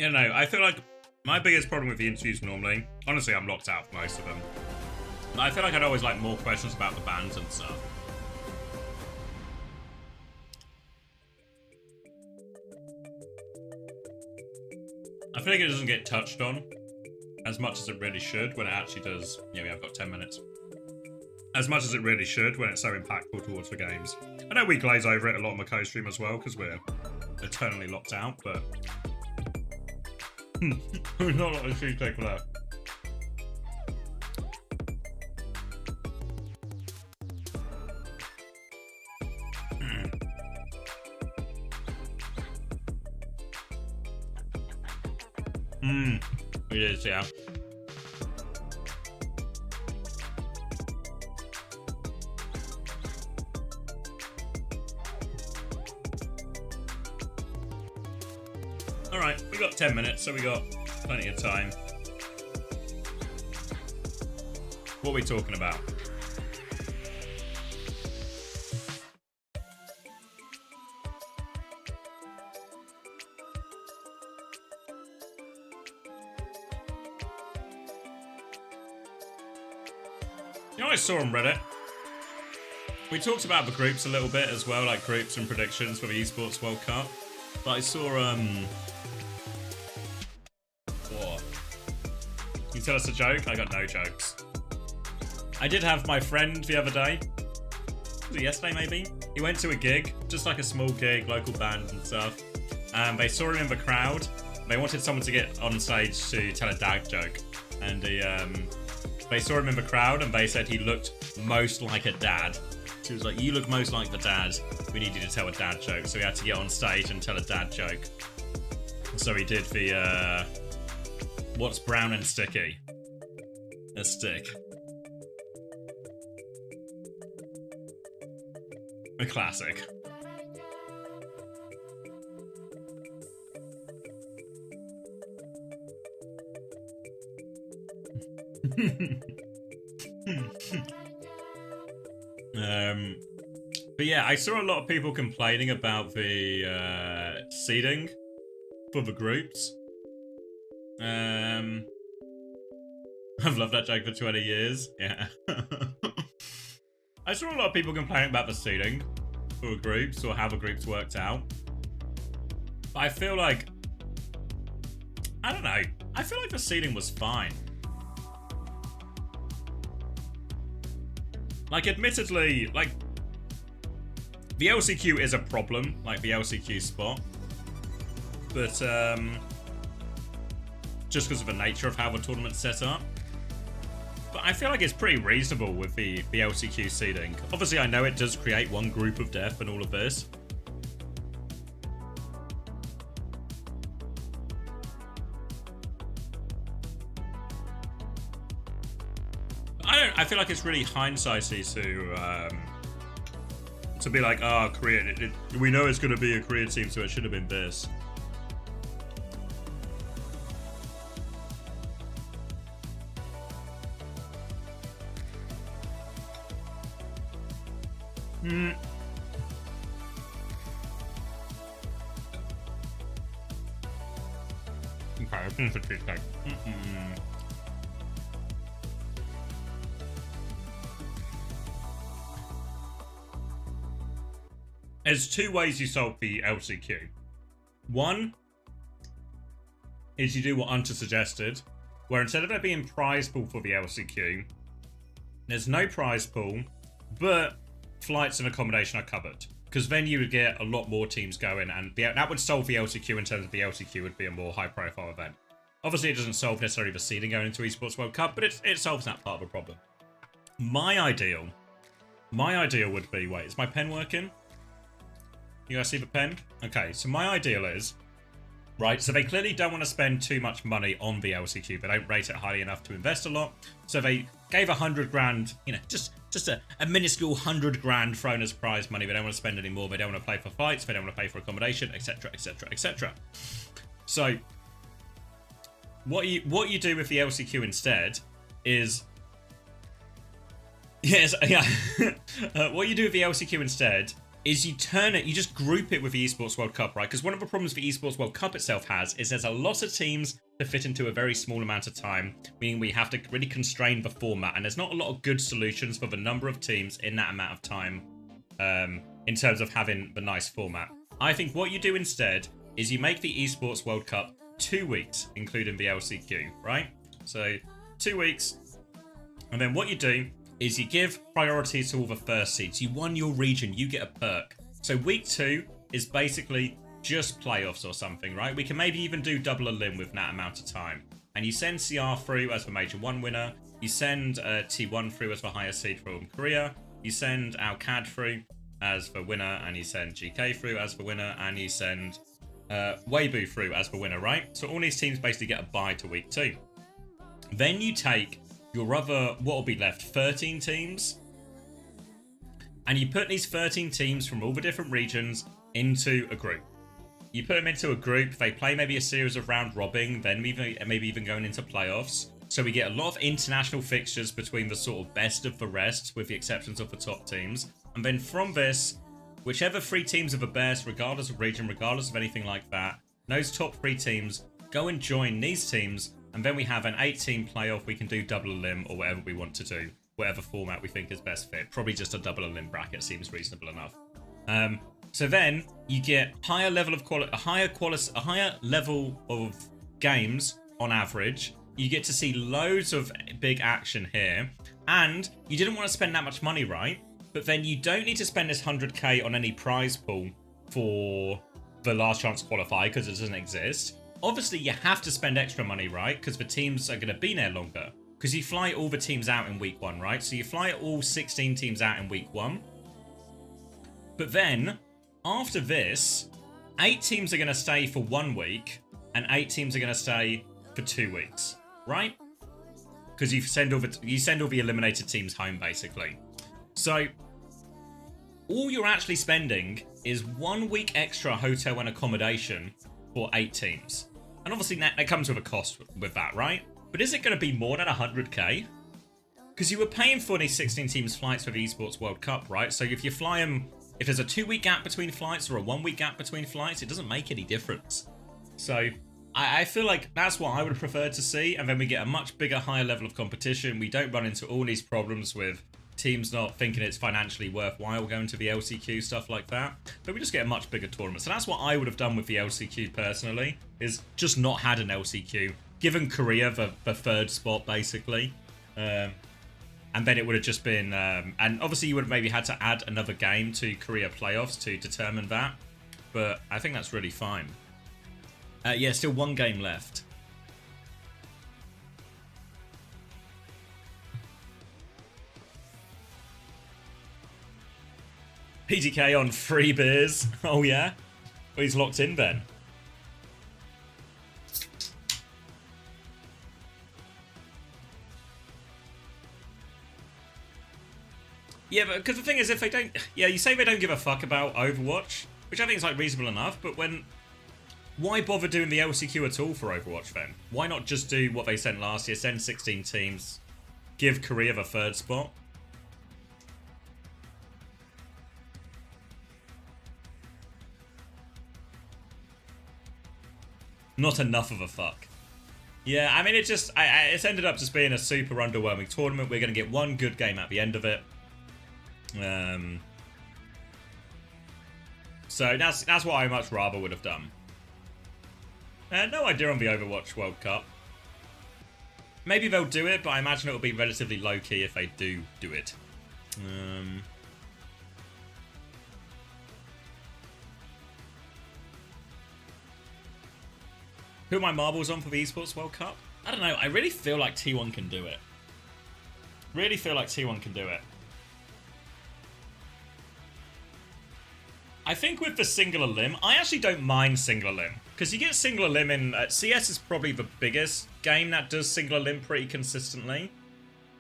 You know, I feel like my biggest problem with the interviews normally, honestly, I'm locked out for most of them. But I feel like I'd always like more questions about the bands and stuff. I feel like it doesn't get touched on as much as it really should when it actually does. Yeah, we have got 10 minutes. As much as it really should when it's so impactful towards the games. I know we glaze over it a lot on the co-stream as well because we're eternally locked out, but not a lot of shoe take left. It is, yeah. Alright, we got 10 minutes, so we got plenty of time. What are we talking about? You know what I saw on Reddit? We talked about the groups a little bit as well, like groups and predictions for the Esports World Cup. But I saw, what? Can you tell us a joke? I got no jokes. I did have my friend the other day. Was it yesterday, maybe? He went to a gig, just like a small gig, local band and stuff. They saw him in the crowd. They wanted someone to get on stage to tell a dad joke. And they saw him in the crowd and they said he looked most like a dad. So he was like, you look most like the dad. We need you to tell a dad joke. So he had to get on stage and tell a dad joke. So he did the, what's brown and sticky? A stick. A classic. But yeah, I saw a lot of people complaining about the seeding for the groups. I've loved that joke for 20 years. Yeah. I saw a lot of people complaining about the seeding for groups or how the groups worked out. But I feel like, I don't know. I feel like the seeding was fine. Like, admittedly, like, the LCQ is a problem, like the LCQ spot. But, just because of the nature of how the tournament's set up. But I feel like it's pretty reasonable with the LCQ seeding. Obviously, I know it does create one group of death and all of this. I feel like it's really hindsighty to be like, oh, Korea, we know it's going to be a Korea team, so it should have been this. Okay, I've been for cheesecake. There's two ways you solve the LCQ. One is you do what Hunter suggested, where instead of there being prize pool for the LCQ, there's no prize pool, but flights and accommodation are covered. Because then you would get a lot more teams going, and that would solve the LCQ in terms of the LCQ would be a more high-profile event. Obviously, it doesn't solve necessarily the seeding going into Esports World Cup, but it solves that part of the problem. My ideal would be, wait, is my pen working? You guys see the pen? Okay, so my ideal is, right, so they clearly don't want to spend too much money on the LCQ. They don't rate it highly enough to invest a lot. So they gave 100 grand, you know, just a minuscule 100 grand thrown as prize money. They don't want to spend any more. They don't want to pay for flights. They don't want to pay for accommodation, etc., etc., etc. So what you do with the LCQ instead is, yes, yeah. What you do with the LCQ instead is you turn it, you just group it with the Esports World Cup, right? Because one of the problems the Esports World Cup itself has is there's a lot of teams to fit into a very small amount of time, meaning we have to really constrain the format, and there's not a lot of good solutions for the number of teams in that amount of time in terms of having the nice format. I think what you do instead is you make the Esports World Cup 2 weeks, including the LCQ, right? So 2 weeks, and then what you do is you give priority to all the first seeds. You won your region, you get a perk. So week 2 is basically just playoffs or something, right? We can maybe even do double elim with that amount of time. And you send CR through as the Major 1 winner. You send T1 through as the highest seed from Korea. You send Al-Cad through as the winner, and you send GK through as the winner, and you send Weibo through as the winner, right? So all these teams basically get a bye to week 2. Then you take your other, what will be left, 13 teams, and you put these 13 teams from all the different regions into a group. You put them into a group, they play maybe a series of round robin, then maybe even going into playoffs. So we get a lot of international fixtures between the sort of best of the rest, with the exceptions of the top teams. And then from this, whichever 3 teams are the best, regardless of region, regardless of anything like that, those top 3 teams go and join these teams, and then we have an 8-team playoff. We can do double elim or whatever we want to do, whatever format we think is best fit. Probably just a double elim bracket seems reasonable enough. So then you get a higher level of games on average. You get to see loads of big action here, and you didn't want to spend that much money, right? But then you don't need to spend this 100k on any prize pool for the last chance qualifier because it doesn't exist. Obviously, you have to spend extra money, right? Because the teams are going to be there longer. Because you fly all the teams out in week 1, right? So you fly all 16 teams out in week 1. But then, after this, 8 teams are going to stay for 1 week, and 8 teams are going to stay for 2 weeks, right? Because you send all the eliminated teams home, basically. So all you're actually spending is 1 week extra hotel and accommodation for 8 teams. And obviously that comes with a cost with that, right? But is it going to be more than 100k? Because you were paying for these 16 teams flights for the Esports World Cup, right? So if you fly them, if there's a 2 week gap between flights or a 1 week gap between flights, it doesn't make any difference. So I feel like that's what I would prefer to see. And then we get a much bigger, higher level of competition. We don't run into all these problems with teams not thinking it's financially worthwhile going to the LCQ, stuff like that. But we just get a much bigger tournament. So that's what I would have done with the LCQ personally, is just not had an LCQ, given Korea the 3rd spot basically. And then it would have just been, and obviously you would have maybe had to add another game to Korea playoffs to determine that. But I think that's really fine. Yeah, still 1 game left. PDK on 3 beers. Oh, yeah? Well, he's locked in then. Yeah, but because the thing is, if they don't... Yeah, you say they don't give a fuck about Overwatch, which I think is, like, reasonable enough, but when... Why bother doing the LCQ at all for Overwatch, then? Why not just do what they sent last year, send 16 teams, give Korea the 3rd spot? Not enough of a fuck. Yeah, I mean, it just... it's ended up just being a super underwhelming tournament. We're going to get 1 good game at the end of it. So that's what I much rather would have done. No idea on the Overwatch World Cup. Maybe they'll do it, but I imagine it'll be relatively low-key if they do it. Who are my marbles on for the Esports World Cup? I don't know. I really feel like T1 can do it. Really feel like T1 can do it. I think with the single elim, I actually don't mind single elim. Because you get single elim in... CS is probably the biggest game that does single elim pretty consistently.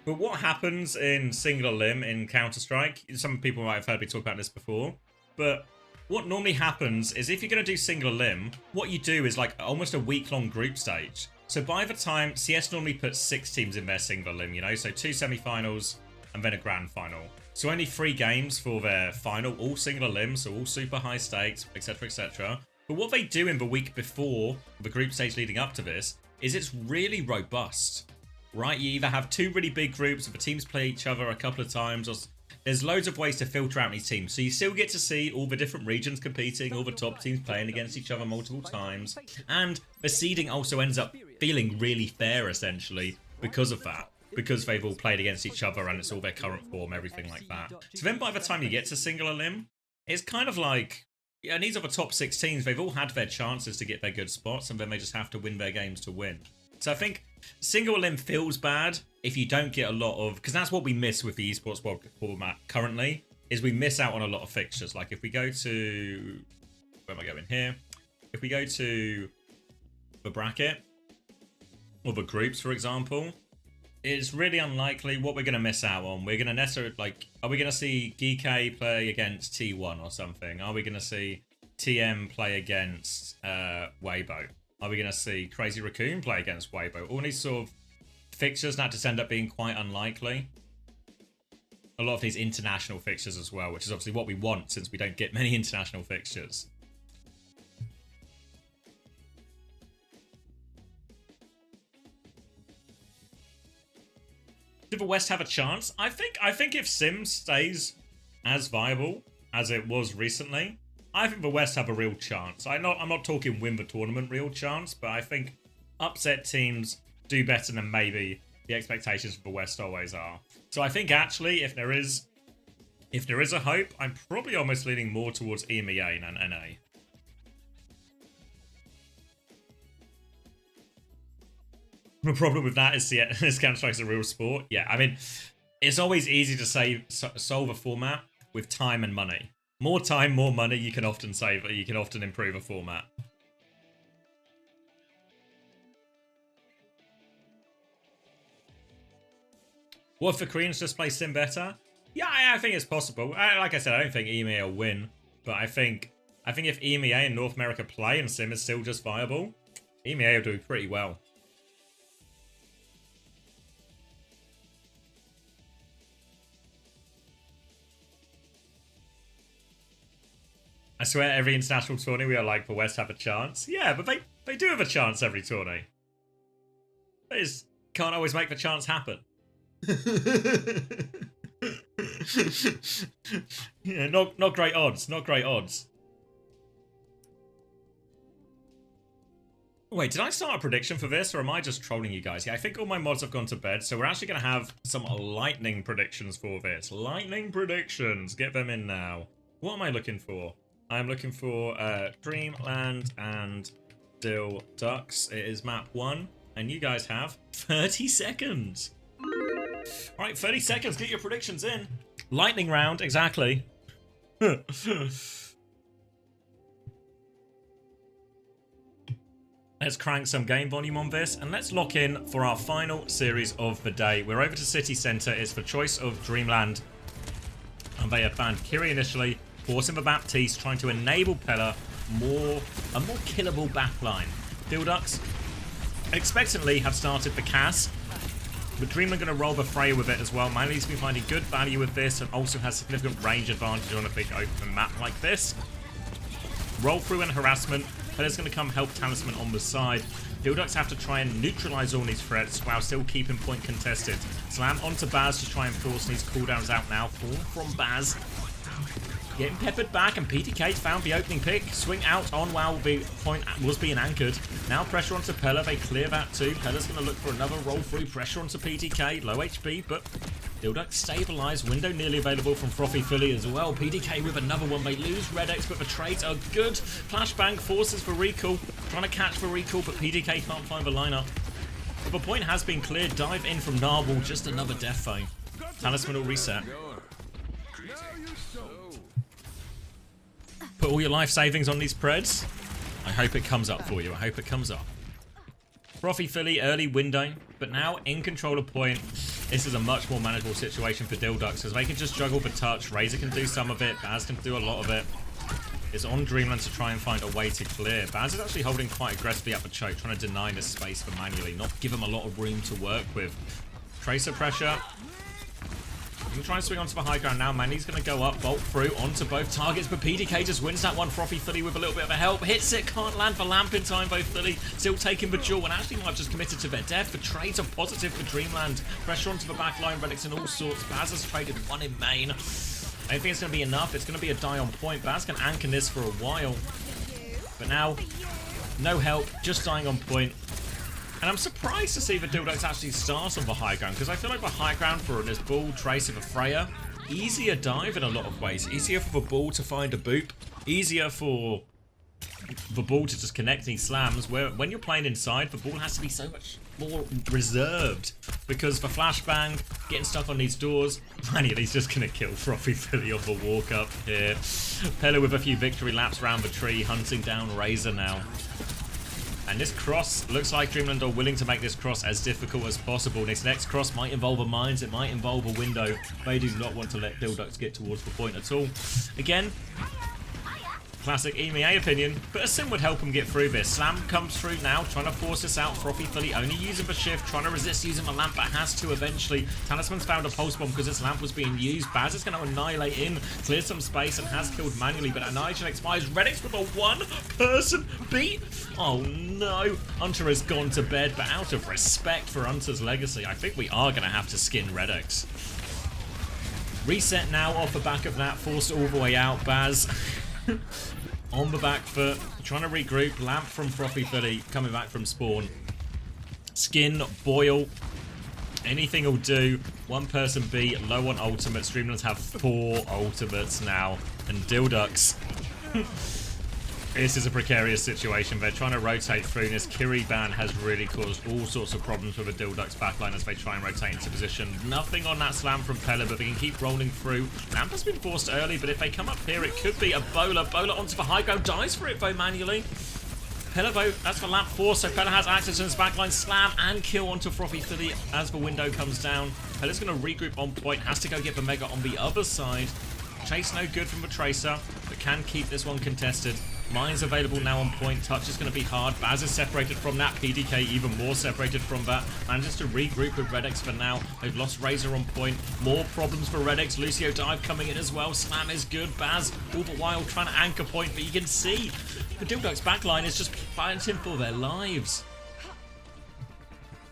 But what happens in single elim in Counter-Strike... Some people might have heard me talk about this before. But what normally happens is if you're going to do single elim, what you do is like almost a week-long group stage. So by the time... CS normally puts 6 teams in their single elim, you know? So 2 semi-finals and then a grand final. So only 3 games for their final, all single limb, so all super high stakes, etc, etc. But what they do in the week before, the group stage leading up to this, is it's really robust, right? You either have 2 really big groups, or the teams play each other a couple of times, or there's loads of ways to filter out these teams. So you still get to see all the different regions competing, all the top teams playing against each other multiple times. And the seeding also ends up feeling really fair, essentially, because of that. Because they've all played against each other and it's all their current form, everything like that. So then by the time you get to singular limb, it's kind of like, yeah, these are the top 6 teams. They've all had their chances to get their good spots, and then they just have to win their games to win. So I think single limb feels bad if you don't get a lot of, because that's what we miss with the esports world format currently, is we miss out on a lot of fixtures. Like if we go to, where am I going here? If we go to the bracket or the groups, for example, it's really unlikely what we're going to miss out on. We're going to necessarily, like, are we going to see GK play against T1 or something? Are we going to see TM play against Weibo? Are we going to see Crazy Raccoon play against Weibo? All these sort of fixtures now just end up being quite unlikely. A lot of these international fixtures as well, which is obviously what we want since we don't get many international fixtures. Do the West have a chance? I think if Sims stays as viable as it was recently, I think the West have a real chance. I'm not talking win the tournament real chance, but I think upset teams do better than maybe the expectations for the West always are. So I think actually if there is a hope, I'm probably almost leaning more towards EMEA than NA. The problem with that is Counter-Strike's a real sport. Yeah, I mean, it's always easy to solve a format with time and money. More time, more money, you can often save, you can often improve a format. What if the Koreans just play Sim better? Yeah, I think it's possible. Like I said, I don't think EMEA will win, but I think if EMEA and North America play and Sim is still just viable, EMEA will do pretty well. I swear every international tourney we are like, the West have a chance. Yeah, but they do have a chance every tourney. They just can't always make the chance happen. Yeah, not great odds. Not great odds. Wait, did I start a prediction for this, or am I just trolling you guys? Yeah, I think all my mods have gone to bed, so we're actually going to have some lightning predictions for this. Lightning predictions. Get them in now. What am I looking for? I'm looking for Dreamland and DhillDucks. It is map 1, and you guys have 30 seconds. All right, 30 seconds. Get your predictions in. Lightning round, exactly. Let's crank some game volume on this, and let's lock in for our final series of the day. We're over to City Centre. It's the choice of Dreamland, and they have banned Kiri initially, forcing the Baptiste, trying to enable Pella a more killable backline. DhillDucks expectantly have started the Cass, but Dreamland going to roll the Freya with it as well. Miley's been finding good value with this, and also has significant range advantage on a big open map like this. Roll through and harassment. Pella's going to come help Talisman on the side. DhillDucks have to try and neutralise all these threats while still keeping point contested. Slam onto Baz to try and force these cooldowns out now. Fall from Baz. Getting peppered back, and PTK found the opening pick. Swing out on while the point was being anchored. Now pressure onto Pella. They clear that too. Pella's going to look for another roll through. Pressure onto PTK. Low HP, but DhillDucks stabilised. Window nearly available from Frothy Philly as well. PTK with another one. They lose Red X, but the trades are good. Flashbang forces for recall. Trying to catch for recall, but PTK can't find the lineup. But the point has been cleared. Dive in from Narble. Just another death phone. Talisman will reset. Put all your life savings on these Preds. I hope it comes up for you. I hope it comes up. Frothy Philly, early window, but now in control of point. This is a much more manageable situation for DhillDucks, because they can just juggle the touch. Razor can do some of it. Baz can do a lot of it. It's on Dreamland to try and find a way to clear. Baz is actually holding quite aggressively up the choke, trying to deny this space for manually, not give him a lot of room to work with. Tracer pressure. I'm trying to swing onto the high ground now. Manny's going to go up, bolt through onto both targets, but PDK just wins that one. Frothy Philly with a little bit of a help. Hits it, can't land the lamp in time. Both Philly still taking the duel, and actually might have just committed to their death. The trades are positive for Dreamland. Pressure onto the back line, Relics and all sorts. Baz has traded one in main. I don't think it's going to be enough. It's going to be a die on point. Baz can anchor this for a while. But now, no help, just dying on point. And I'm surprised to see the DhillDucks actually start on the high ground, because I feel like the high ground for this ball trace of a Freya, easier dive in a lot of ways. Easier for the ball to find a boop. Easier for the ball to just connect these slams, where when you're playing inside, the ball has to be so much more reserved, because the flashbang, getting stuck on these doors, he's just going to kill Frothy Philly on the walk up here. Pella with a few victory laps around the tree, hunting down Razor now. And this cross looks like Dreamland are willing to make this cross as difficult as possible. This next cross might involve a mines, it might involve a window. They do not want to let DhillDucks get towards the point at all. Again, classic EMEA opinion, but a sim would help him get through this. Slam comes through now, trying to force this out. Frothy Philly only using the shift, trying to resist using the lamp, but has to eventually. Talisman's found a pulse bomb because this lamp was being used. Baz is going to annihilate in, clears some space and has killed manually, but Annihilation expires. Redix with a one-person beat. Oh no, Hunter has gone to bed, but out of respect for Hunter's legacy, I think we are going to have to skin Redix. Reset now off the back of that, forced all the way out. Baz on the back foot, trying to regroup. Lamp from Frothy Philly coming back from spawn. Skin, boil, anything will do. One person B, low on ultimates. Dreamlands have 4 ultimates now, and DhillDucks. This is a precarious situation. They're trying to rotate through this. Kiri ban has really caused all sorts of problems for the DhillDucks backline as they try and rotate into position. Nothing on that slam from Pella, but they can keep rolling through. Lamp has been forced early, but if they come up here, it could be a bowler. Bowler onto the high ground, dies for it though manually. Pella though, that's for lamp 4, so Pella has access to his backline. Slam and kill onto Frothy Philly as the window comes down. Pella's going to regroup on point, has to go get the Mega on the other side. Chase no good from the Tracer, but can keep this one contested. Mines available now on point. Touch is going to be hard. Baz is separated from that. PDK even more separated from that. Manages to regroup with Redix for now. They've lost Razor on point. More problems for Redix. Lucio dive coming in as well. Slam is good. Baz all the while trying to anchor point, but you can see the DhillDucks backline is just fighting for their lives.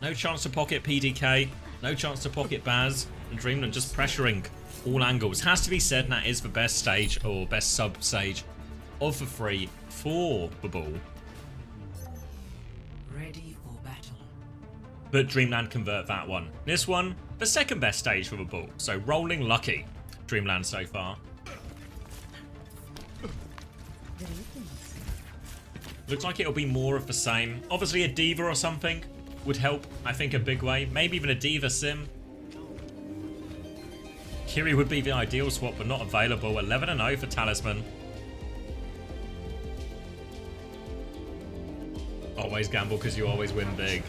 No chance to pocket PDK. No chance to pocket Baz. And Dreamland just pressuring all angles. Has to be said, that is the best stage, or best sub stage of the 3 for the ball. Ready for battle. But Dreamland convert that one. This one, the second best stage for the ball. So rolling lucky, Dreamland so far. Looks like it'll be more of the same. Obviously a Diva or something would help, I think, a big way. Maybe even a Diva sim. Kiri would be the ideal swap, but not available. 11-0 for Talisman. Always gamble because you always win big.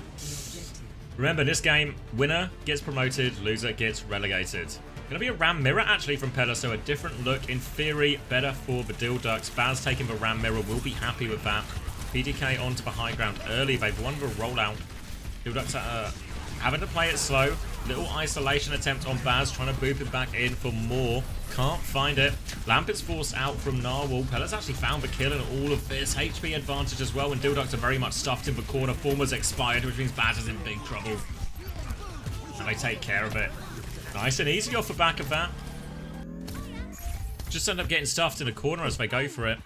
Remember, this game, winner gets promoted, loser gets relegated. Gonna be a Ram Mirror actually from Pella, so a different look. In theory, better for the DhillDucks. Baz taking the Ram Mirror, will be happy with that. PDK onto the high ground early. They've won the rollout. DhillDucks are having to play it slow. Little isolation attempt on Baz, trying to boop it back in for more. Can't find it. Lamp is forced out from Narwhal. Pella's actually found the kill in all of this. HP advantage as well, and DhillDucks are very much stuffed in the corner. Form was expired, which means Baz is in big trouble. And they take care of it. Nice and easy off the back of that. Just end up getting stuffed in a corner as they go for it.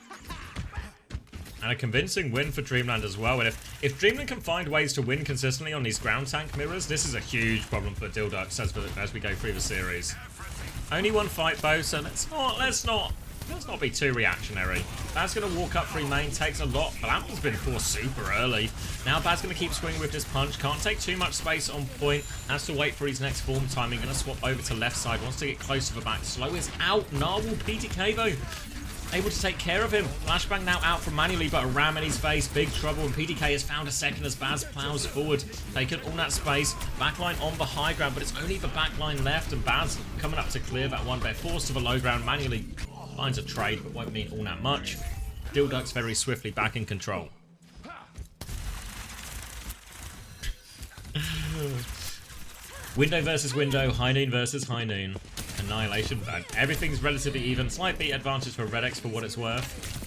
And a convincing win for Dreamland as well. And if Dreamland can find ways to win consistently on these ground tank mirrors, this is a huge problem for DhillDucks as we go through the series. Only one fight though, so let's not be too reactionary. Bad's going to walk up through main, takes a lot. Lamp has been forced super early. Now Bad's going to keep swinging with this punch. Can't take too much space on point. Has to wait for his next form timing. Going to swap over to left side. Wants to get close to the back. Slow is out. Narwhal PDK though. Able to take care of him. Flashbang now out from manually, but a ram in his face. Big trouble, and PDK has found a second as Baz plows forward. Taking all that space. Backline on the high ground, but it's only the backline left, and Baz coming up to clear that one. They're forced to the low ground manually. Finds a trade, but won't mean all that much. DhillDucks very swiftly back in control. Window versus window, high noon versus high noon. Annihilation ban. Everything's relatively even. Slight beat advantage for Redex for what it's worth.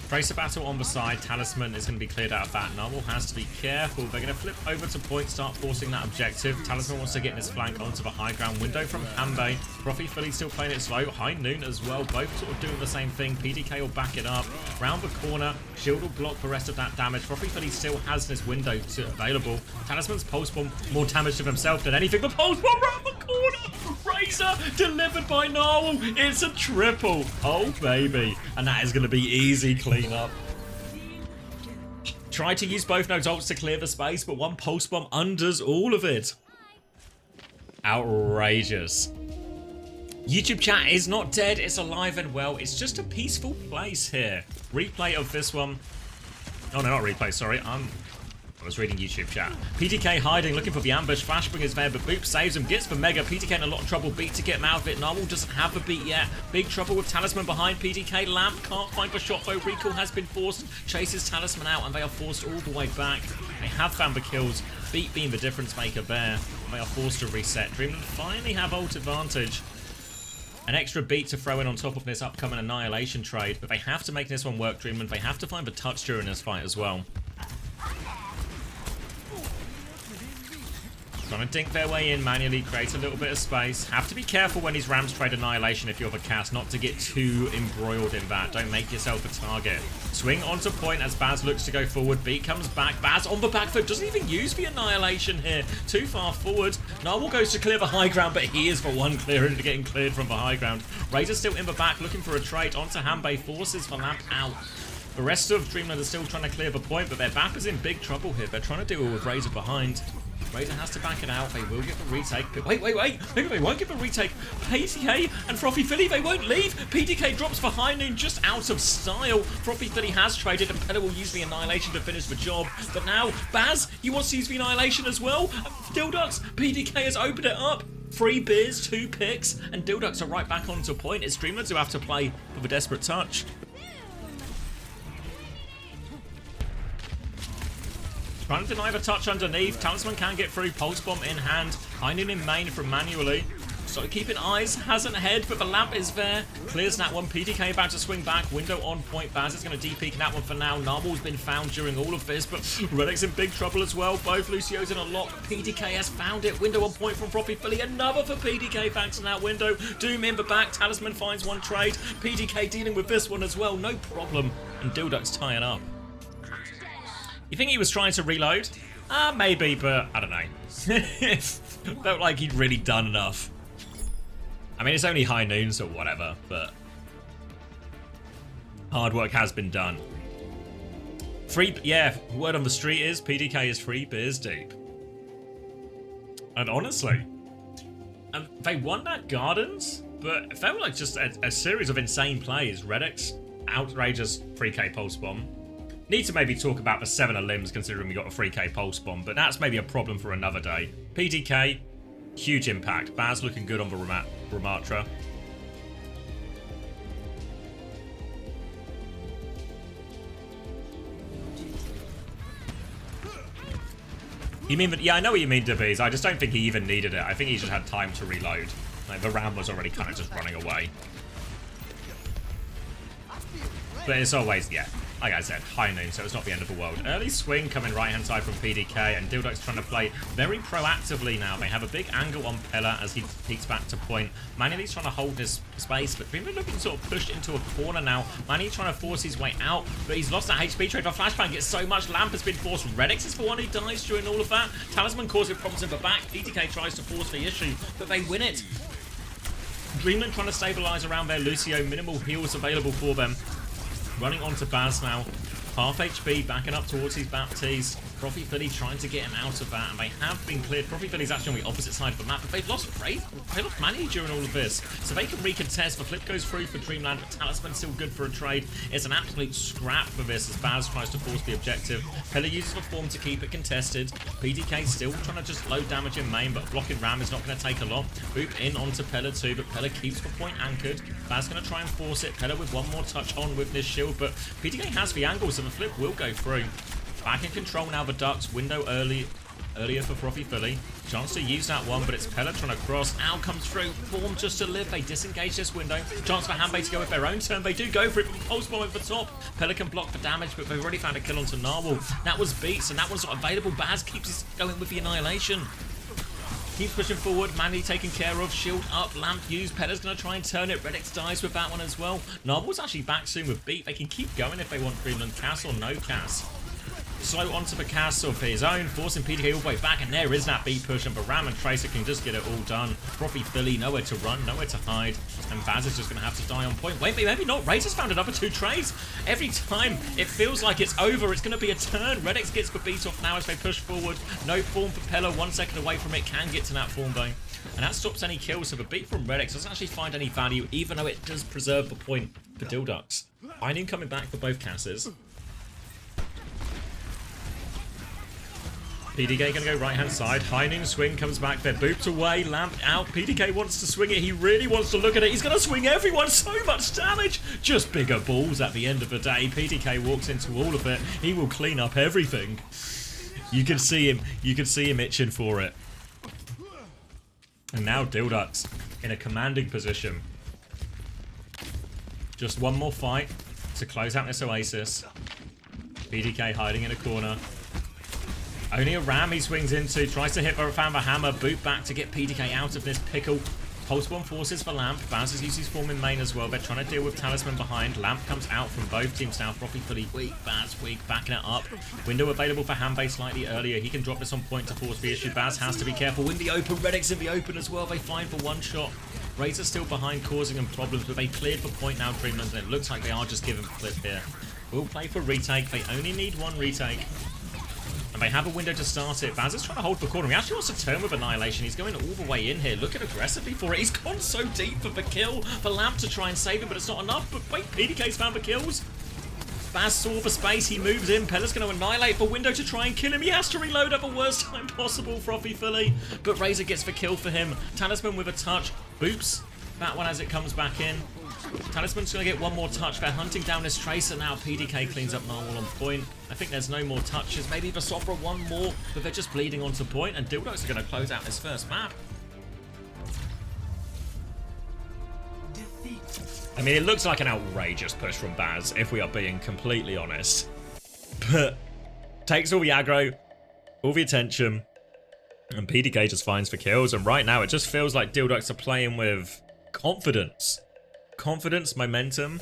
Tracer battle on the side. Talisman is going to be cleared out of that. Narwhal has to be careful. They're going to flip over to point, start forcing that objective. Talisman wants to get in his flank onto the high ground. Window from Hanbei. Frothy Philly still playing it slow. High Noon as well. Both sort of doing the same thing. PDK will back it up. Round the corner. Shield will block the rest of that damage. Frothy Philly still has this window available. Talisman's Pulse Bomb more damage to himself than anything. The Pulse Bomb round the corner. Razor delivered by Narwhal. It's a triple. Oh, baby. And that is going to be easy clean up. Tried to use both nodes ults to clear the space, but one pulse bomb undoes all of it. Outrageous. YouTube chat is not dead, it's alive and well. It's just a peaceful place here. Replay of this one. Oh no, not replay, sorry. I was reading YouTube chat. PTK hiding, looking for the ambush. Flashbringer's there, but Boop saves him. Gets the Mega. PTK in a lot of trouble. Beat to get him out of it. Narwhal doesn't have the beat yet. Big trouble with Talisman behind PTK. Lamp can't find the shot though. Recall has been forced. Chases Talisman out, and they are forced all the way back. They have found the kills. Beat being the difference maker there. And they are forced to reset. Dreamland finally have ult advantage. An extra beat to throw in on top of this upcoming Annihilation trade, but they have to make this one work, Dreamland. They have to find the touch during this fight as well. Trying to dink their way in manually, create a little bit of space. Have to be careful when these Rams trade Annihilation if you're the cast, not to get too embroiled in that. Don't make yourself a target. Swing onto point as Baz looks to go forward. Beat comes back. Baz on the back foot. Doesn't even use the Annihilation here. Too far forward. Narwhal goes to clear the high ground, but he is the one getting cleared from the high ground. Razor still in the back, looking for a trade. Onto Hanbei, forces the Lamp out. The rest of Dreamland are still trying to clear the point, but their BAP is in big trouble here. They're trying to deal with Razor behind. Razor has to back it out. They will get the retake. Wait. Maybe they won't get the retake. PTK and Frothy Philly, they won't leave. PTK drops for High Noon just out of style. Frothy Philly has traded, and Pella will use the Annihilation to finish the job. But now, Baz, he wants to use the Annihilation as well. DhillDucks, PTK has opened it up. 3 beers, 2 picks, and DhillDucks are right back onto point. It's Dreamland who have to play with a desperate touch. Trying to deny the touch underneath. Talisman can get through. Pulse Bomb in hand. High Noon in main from manually. So keeping eyes. Hasn't head, but the Lamp is there. Clears that one. PTK about to swing back. Window on point. Baz is going to DP that one for now. Narwhal's been found during all of this, but Redex's in big trouble as well. Both Lucio's in a lock. PTK has found it. Window on point from Frothy Philly. Another for PTK thanks to that window. Doom in the back. Talisman finds one trade. PTK dealing with this one as well. No problem. And DhillDucks tying up. You think he was trying to reload? Maybe, but I don't know. It felt like he'd really done enough. I mean, it's only High Noon, so whatever, but hard work has been done. Yeah, word on the street is PDK is 3 beers deep. And honestly, they won that Gardens, but it felt like just a series of insane plays. Redex, outrageous 3k Pulse Bomb. Need to maybe talk about the 7 of limbs considering we got a 3k Pulse Bomb, but that's maybe a problem for another day. PDK, huge impact. Baz looking good on the Ramatra. You mean that? Yeah, I know what you mean, Davies. I just don't think he even needed it. I think he just had time to reload. Like, the Ram was already kind of just running away. But it's always, yeah. Like I said, High Noon, so it's not the end of the world. Early swing coming right-hand side from PDK, and DhillDucks trying to play very proactively now. They have a big angle on Pella as he peeks back to point. Manny's trying to hold this space, but Dreamland looking sort of pushed into a corner now. Manny trying to force his way out, but he's lost that HP trade. The flashbang gets so much. Lamp has been forced. Redex is the one who dies during all of that. Talisman causing problems in the back. PDK tries to force the issue, but they win it. Dreamland trying to stabilize around their Lucio. Minimal heals available for them. Running onto Baz now. Half HP, backing up towards his Baptiste. Frothy Philly trying to get him out of that, and they have been cleared. Frothy Philly's actually on the opposite side of the map, but they've lost Wraith. They lost Manny during all of this, so they can recontest. The flip goes through for Dreamland, but Talisman's still good for a trade. It's an absolute scrap for this as Baz tries to force the objective. Pella uses the form to keep it contested. PDK still trying to just load damage in main, but blocking Ram is not going to take a lot. Boop in onto Pella too, but Pella keeps the point anchored. Baz going to try and force it. Pella with one more touch on with this shield, but PDK has the angle, so the flip will go through. Back in control now, the Ducks. Window early earlier for Frothy Philly. Chance to use that one, but it's Pella trying to cross. Out comes through. Form just to live. They disengage this window. Chance for Hanbei to go with their own turn. They do go for it, but Pulse Bomb over the top. Pella can block for damage, but they've already found a kill onto Narwhal. That was beats, and that one's not available. Baz keeps going with the Annihilation. Keeps pushing forward. Mandy taken care of. Shield up. Lamp used. Pella's going to try and turn it. Redix dies with that one as well. Narwhal's actually back soon with beat. They can keep going if they want Dreamland Cass or no Cass. Slow onto the castle for his own, forcing PDK all the way back, and there is that beat push, and Baram and Tracer can just get it all done. Frothy Philly, nowhere to run, nowhere to hide, and Baz is just going to have to die on point. Wait, maybe not. Razor's found another 2 trays. Every time it feels like it's over, it's going to be a turn. Redix gets the beat off now as they push forward. No form for Pella, 1 second away from it, can get to that form though. And that stops any kills, so the beat from Redix doesn't actually find any value, even though it does preserve the point for DhillDucks. Einim coming back for both Casses. PDK going to go right-hand side. Heining swing comes back. They're booped away. Lamp out. PDK wants to swing it. He really wants to look at it. He's going to swing everyone. So much damage. Just bigger balls at the end of the day. PDK walks into all of it. He will clean up everything. You can see him. You can see him itching for it. And now DhillDucks in a commanding position. Just one more fight to close out this Oasis. PDK hiding in a corner. Only a ram he swings into, tries to hit found the hammer, boot back to get PDK out of this pickle. Pulse Bomb forces for Lamp. Baz has used his form in main as well. They're trying to deal with Talisman behind. Lamp comes out from both teams now. Frothy Philly weak, Baz weak, backing it up. Window available for Hanbei slightly earlier. He can drop this on point to force the issue. Baz has to be careful. In the open, Redix in the open as well. They find for one shot. Razor still behind, causing them problems, but they cleared for point now, Dreamland, and it looks like they are just giving a flip here. We'll play for retake. They only need one retake. And they have a window to start it. Baz is trying to hold the corner. He actually wants to turn with Annihilation. He's going all the way in here, looking aggressively for it. He's gone so deep for the kill. For Lamp to try and save him, but it's not enough. But wait, PDK's found the kills. Baz saw the space. He moves in. Pella's going to annihilate the window to try and kill him. He has to reload at the worst time possible, Frothy Philly. But Razor gets the kill for him. Talisman with a touch. Boops that one as it comes back in. Talisman's going to get one more touch. They're hunting down this Tracer now. PDK cleans up Narwhal on point. I think there's no more touches. Maybe the Sopra one more, but they're just bleeding onto point, and DhillDucks are going to close out this first map. I mean, it looks like an outrageous push from Baz, if we are being completely honest. But takes all the aggro, all the attention, and PDK just finds for kills. And right now, it just feels like DhillDucks are playing with confidence. Confidence, momentum.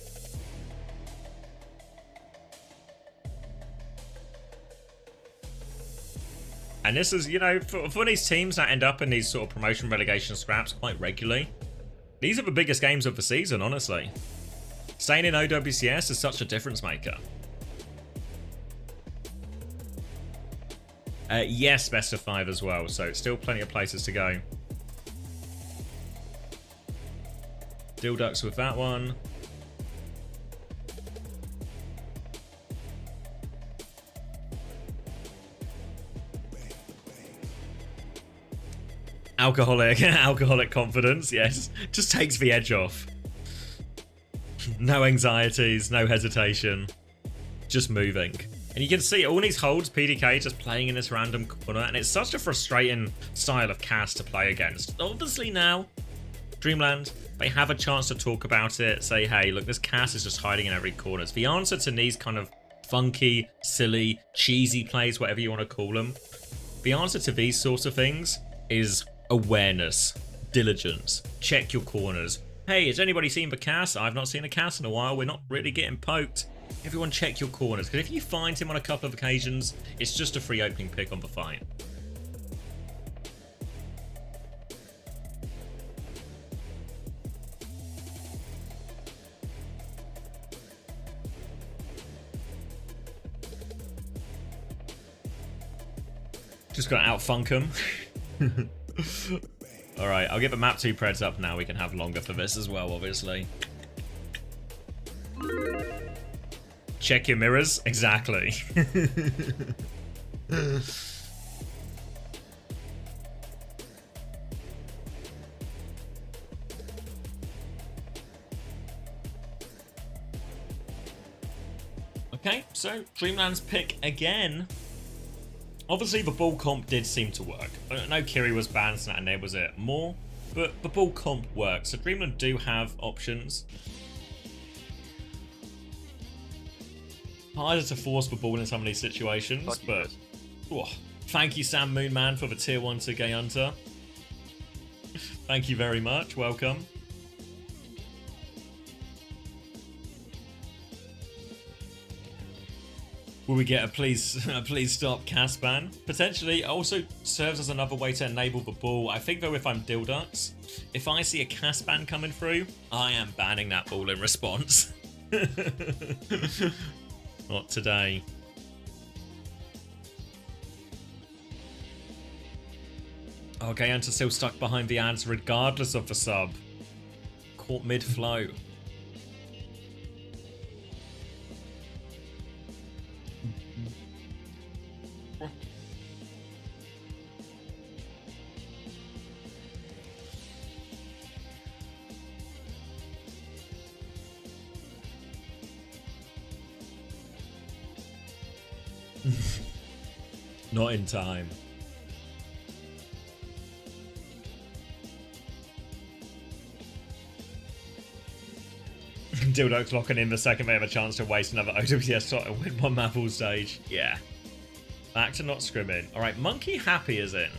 And this is, you know, for these teams that end up in these sort of promotion relegation scraps quite regularly, these are the biggest games of the season, honestly. Staying in OWCS is such a difference maker. Yes, best of 5 as well, so still plenty of places to go. DhillDucks with that one. Alcoholic confidence, yes. Just takes the edge off. No anxieties, no hesitation. Just moving. And you can see all these holds, PDK just playing in this random corner, and it's such a frustrating style of cast to play against. Obviously now, Dreamland, they have a chance to talk about it, say, hey, look, this cast is just hiding in every corner. The answer to these kind of funky, silly, cheesy plays, whatever you want to call them, the answer to these sorts of things is awareness, diligence, check your corners. Hey, has anybody seen the cast? I've not seen a cast in a while. We're not really getting poked. Everyone check your corners, because if you find him on a couple of occasions, it's just a free opening pick on the fight. Just gotta outfunk him. Alright, I'll get the map 2 preds up now. We can have longer for this as well, obviously. Check your mirrors. Exactly. Okay, so Dreamland's pick again. Obviously, the ball comp did seem to work. I know Kiri was banned, so that enables it more, but the ball comp works. So Dreamland do have options. Harder to force the ball in some of these situations, but thank you, Sam Moonman, for the tier 1 to Gay Hunter. Thank you very much. Welcome. Will we get a please stop cast ban? Potentially. Also serves as another way to enable the ball. I think though, if I'm DhillDucks, if I see a cast ban coming through, I am banning that ball in response. Not today. Okay, Anta still stuck behind the ads regardless of the sub. Caught mid-flow. Not in time. DhillDucks locking in the second they have a chance to waste another OWCS slot and win one map all stage. Yeah. Back to not scrimming. Alright, Monkey Happy is in.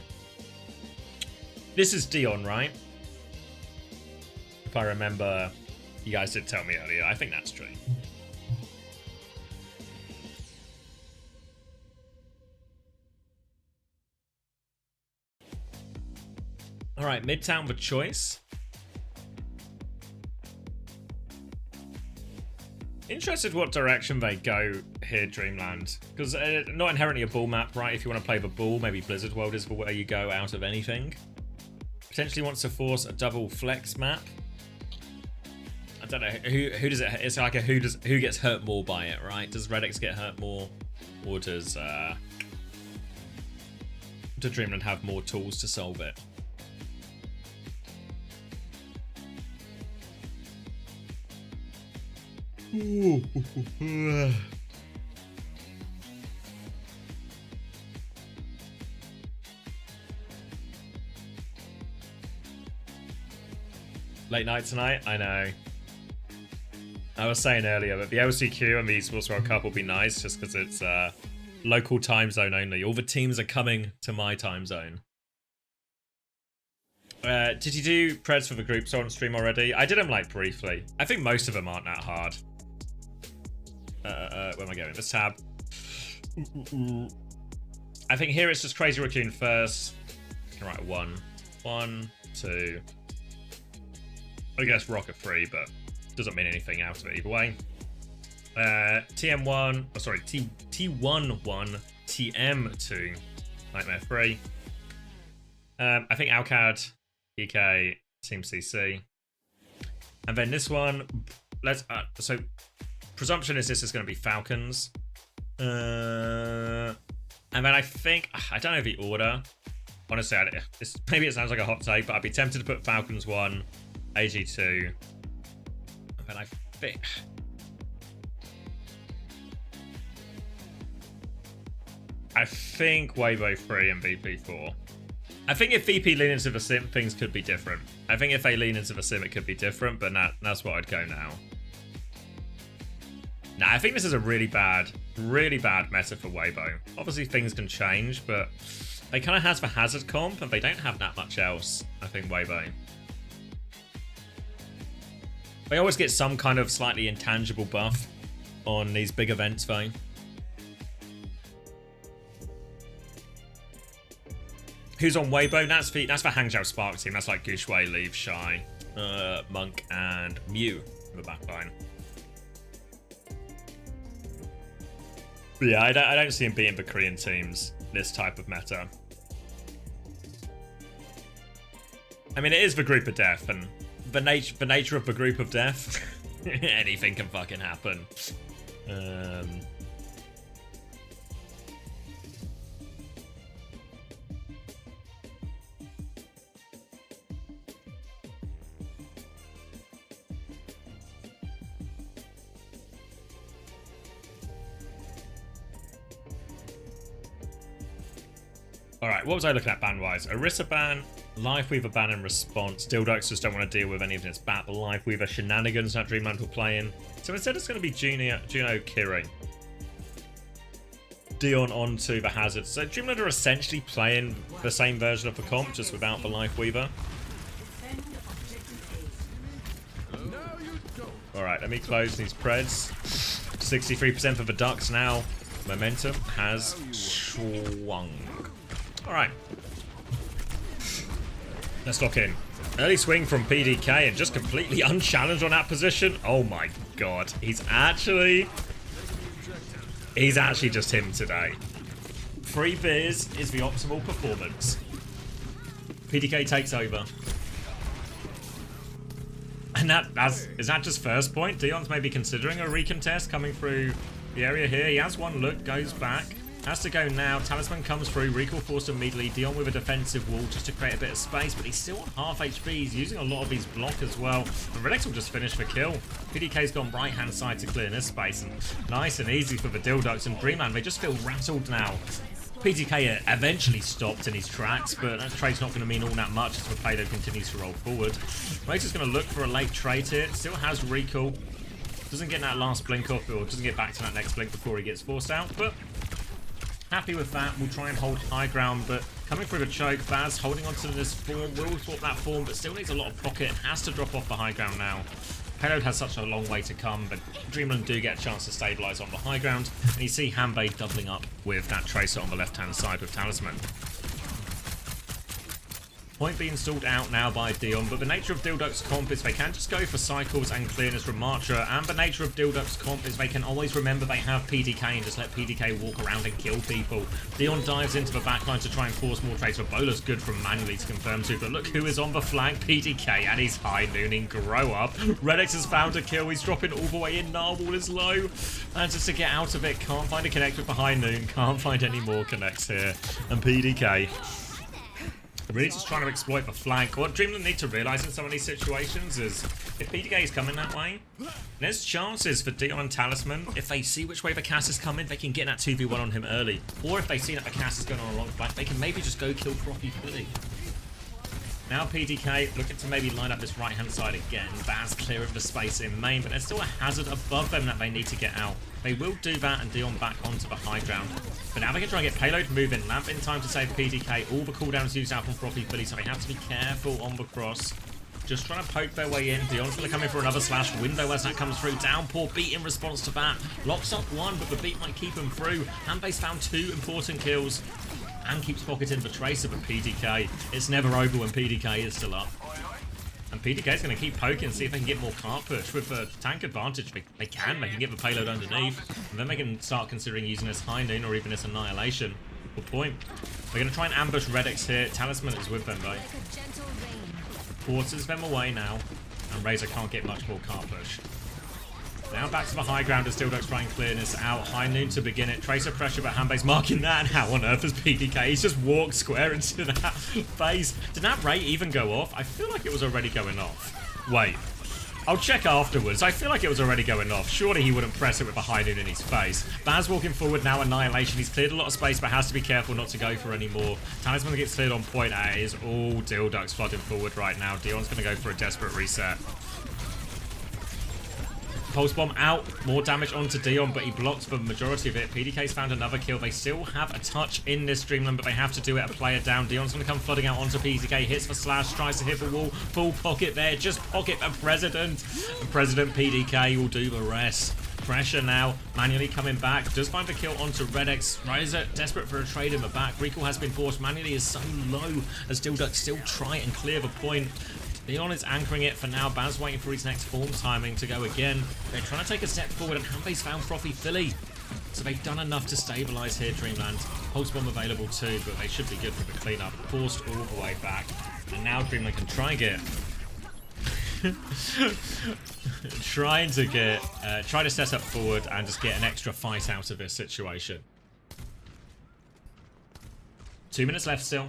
This is Dion, right? If I remember, you guys did tell me earlier. I think that's true. Alright, Midtown with choice. Interested what direction they go here, Dreamland. Because not inherently a ball map, right? If you want to play the ball, maybe Blizzard World is the way you go out of anything. Potentially wants to force a double flex map. I don't know, who does it, it's like a who gets hurt more by it, right? Does Redix get hurt more? Or does Dreamland have more tools to solve it? Late night tonight? I know. I was saying earlier that the LCQ and the Esports World Cup will be nice just because it's local time zone only. All the teams are coming to my time zone. Did you do preds for the groups on stream already? I did them like briefly. I think most of them aren't that hard. Where am I going? This tab. I think here it's just Crazy Raccoon first. I can write 1, 1, 2. I guess Rocket 3, but doesn't mean anything out of it either way. TM1, oh sorry, T1 1, TM2, Nightmare 3. I think Alcad, EK, Team CC. And then this one, let's, so presumption is this is going to be Falcons. And then I think, I don't know the order. Honestly, maybe it sounds like a hot take, but I'd be tempted to put Falcons 1, AG2. And then I think... Weibo 3 and VP 4. I think if VP lean into the sim, things could be different. I think if they lean into the sim, it could be different, but that's what I'd go now. Nah, I think this is a really bad meta for Weibo. Obviously, things can change, but they kind of have the hazard comp, and they don't have that much else, I think, Weibo. They always get some kind of slightly intangible buff on these big events, though. Who's on Weibo? That's the Hangzhou Spark team. That's like Guxue, Leave, Shy, Monk, and Mew in the back line. But yeah, I don't see him beating the Korean teams this type of meta. I mean, it is the group of death, and the nature of the group of death, anything can fucking happen. Alright, what was I looking at ban-wise? Orisa ban, Lifeweaver ban in response. DhillDucks just don't want to deal with any of this Battle Lifeweaver shenanigans that Dreamland will play in. So instead it's going to be Juno, Kiri. Dion onto the Hazard. So Dreamland are essentially playing the same version of the comp, just without the Lifeweaver. Alright, let me close these Preds. 63% for the Ducks now. Momentum has swung. Alright. Let's lock in. Early swing from PDK and just completely unchallenged on that position. Oh my god. He's actually just him today. 3 beers is the optimal performance. PDK takes over. And is that just first point? Dion's maybe considering a recontest coming through the area here. He has one look, goes back. Has to go now. Talisman comes through. Recall forced immediately. Dion with a defensive wall just to create a bit of space, but he's still on half HP. He's using a lot of his block as well. And Redex will just finish the kill. PDK's gone right-hand side to clear this space. And nice and easy for the DhillDucks and Dreamland. They just feel rattled now. PDK eventually stopped in his tracks, but that trade's not going to mean all that much as the payload continues to roll forward. Razor's going to look for a late trade here. Still has recall. Doesn't get that last blink off, or doesn't get back to that next blink before he gets forced out, but happy with that. We'll try and hold high ground, but coming through the choke, Baz holding onto this form, will swap that form, but still needs a lot of pocket, has to drop off the high ground now. Payload has such a long way to come, but Dreamland do get a chance to stabilise on the high ground, and you see Hanbei doubling up with that Tracer on the left-hand side with Talisman. Point being stalled out now by Dion, but the nature of DhillDucks comp is they can just go for cycles and clearness from Marcher, and the nature of DhillDucks comp is they can always remember they have PDK and just let PDK walk around and kill people. Dion dives into the backline to try and force more trades, but Bowler's good from manually to confirm to, but look who is on the flank, PDK, and he's high nooning, grow up. Redex has found a kill, he's dropping all the way in, Narwhal is low, and just to get out of it, can't find a connect with the high noon, can't find any more connects here, and PDK really just trying to exploit the flank. What Dreamland need to realise in some of these situations is if PDK is coming that way, there's chances for Dion and Talisman. If they see which way the cast is coming, they can get that 2v1 on him early. Or if they see that the cast is going on a long flank, they can maybe just go kill Frothy Philly. Now PDK looking to maybe line up this right-hand side again. Baz clearing the space in main, but there's still a hazard above them that they need to get out. They will do that and Dion back onto the high ground. But now they can try and get payload moving. Lamp in time to save PDK. All the cooldowns used out from Frothy Philly, so they have to be careful on the cross. Just trying to poke their way in. Dion's going to come in for another slash window as that comes through. Downpour beat in response to that. Locks up one, but the beat might keep him through. Hanbei's found 2 important kills. And keeps pocketing the Tracer, but PDK, it's never over when PDK is still up. And PDK is going to keep poking, see if they can get more cart push. With the tank advantage, they can get the payload underneath. And then they can start considering using this High Noon or even this Annihilation. Good point. They're going to try and ambush Redex here. Talisman is with them though. Forces them away now. And Razor can't get much more cart push. Now back to the high ground as DhillDucks trying clearness out. High noon to begin it. Tracer pressure, but Hanbei's marking that. And how on earth is PDK? He's just walked square into that face. Did that rate even go off? I feel like it was already going off. Wait. I'll check afterwards. I feel like it was already going off. Surely he wouldn't press it with a high noon in his face. Baz walking forward now. Annihilation. He's cleared a lot of space, but has to be careful not to go for any more. Talisman gets cleared on point. It is all DhillDucks flooding forward right now. Dion's going to go for a desperate reset. Pulse Bomb out, more damage onto Dion, but he blocks the majority of it. PDK's found another kill. They still have a touch in this Dreamland, but they have to do it a player down. Dion's going to come flooding out onto PDK, hits the slash, tries to hit the wall, full pocket there, just pocket the President. And President PDK will do the rest. Pressure now, manually coming back, does find a kill onto Redex. Razor desperate for a trade in the back. Recall has been forced, manually is so low as DhillDucks still try and clear the point. Dion is anchoring it for now. Baz waiting for his next form timing to go again. They're trying to take a step forward and Hanbei's found Frothy Philly. So they've done enough to stabilise here, Dreamland. Pulse Bomb available too, but they should be good for the cleanup. Forced all the way back. And now Dreamland can try and get... try to set up forward and just get an extra fight out of this situation. 2 minutes left still.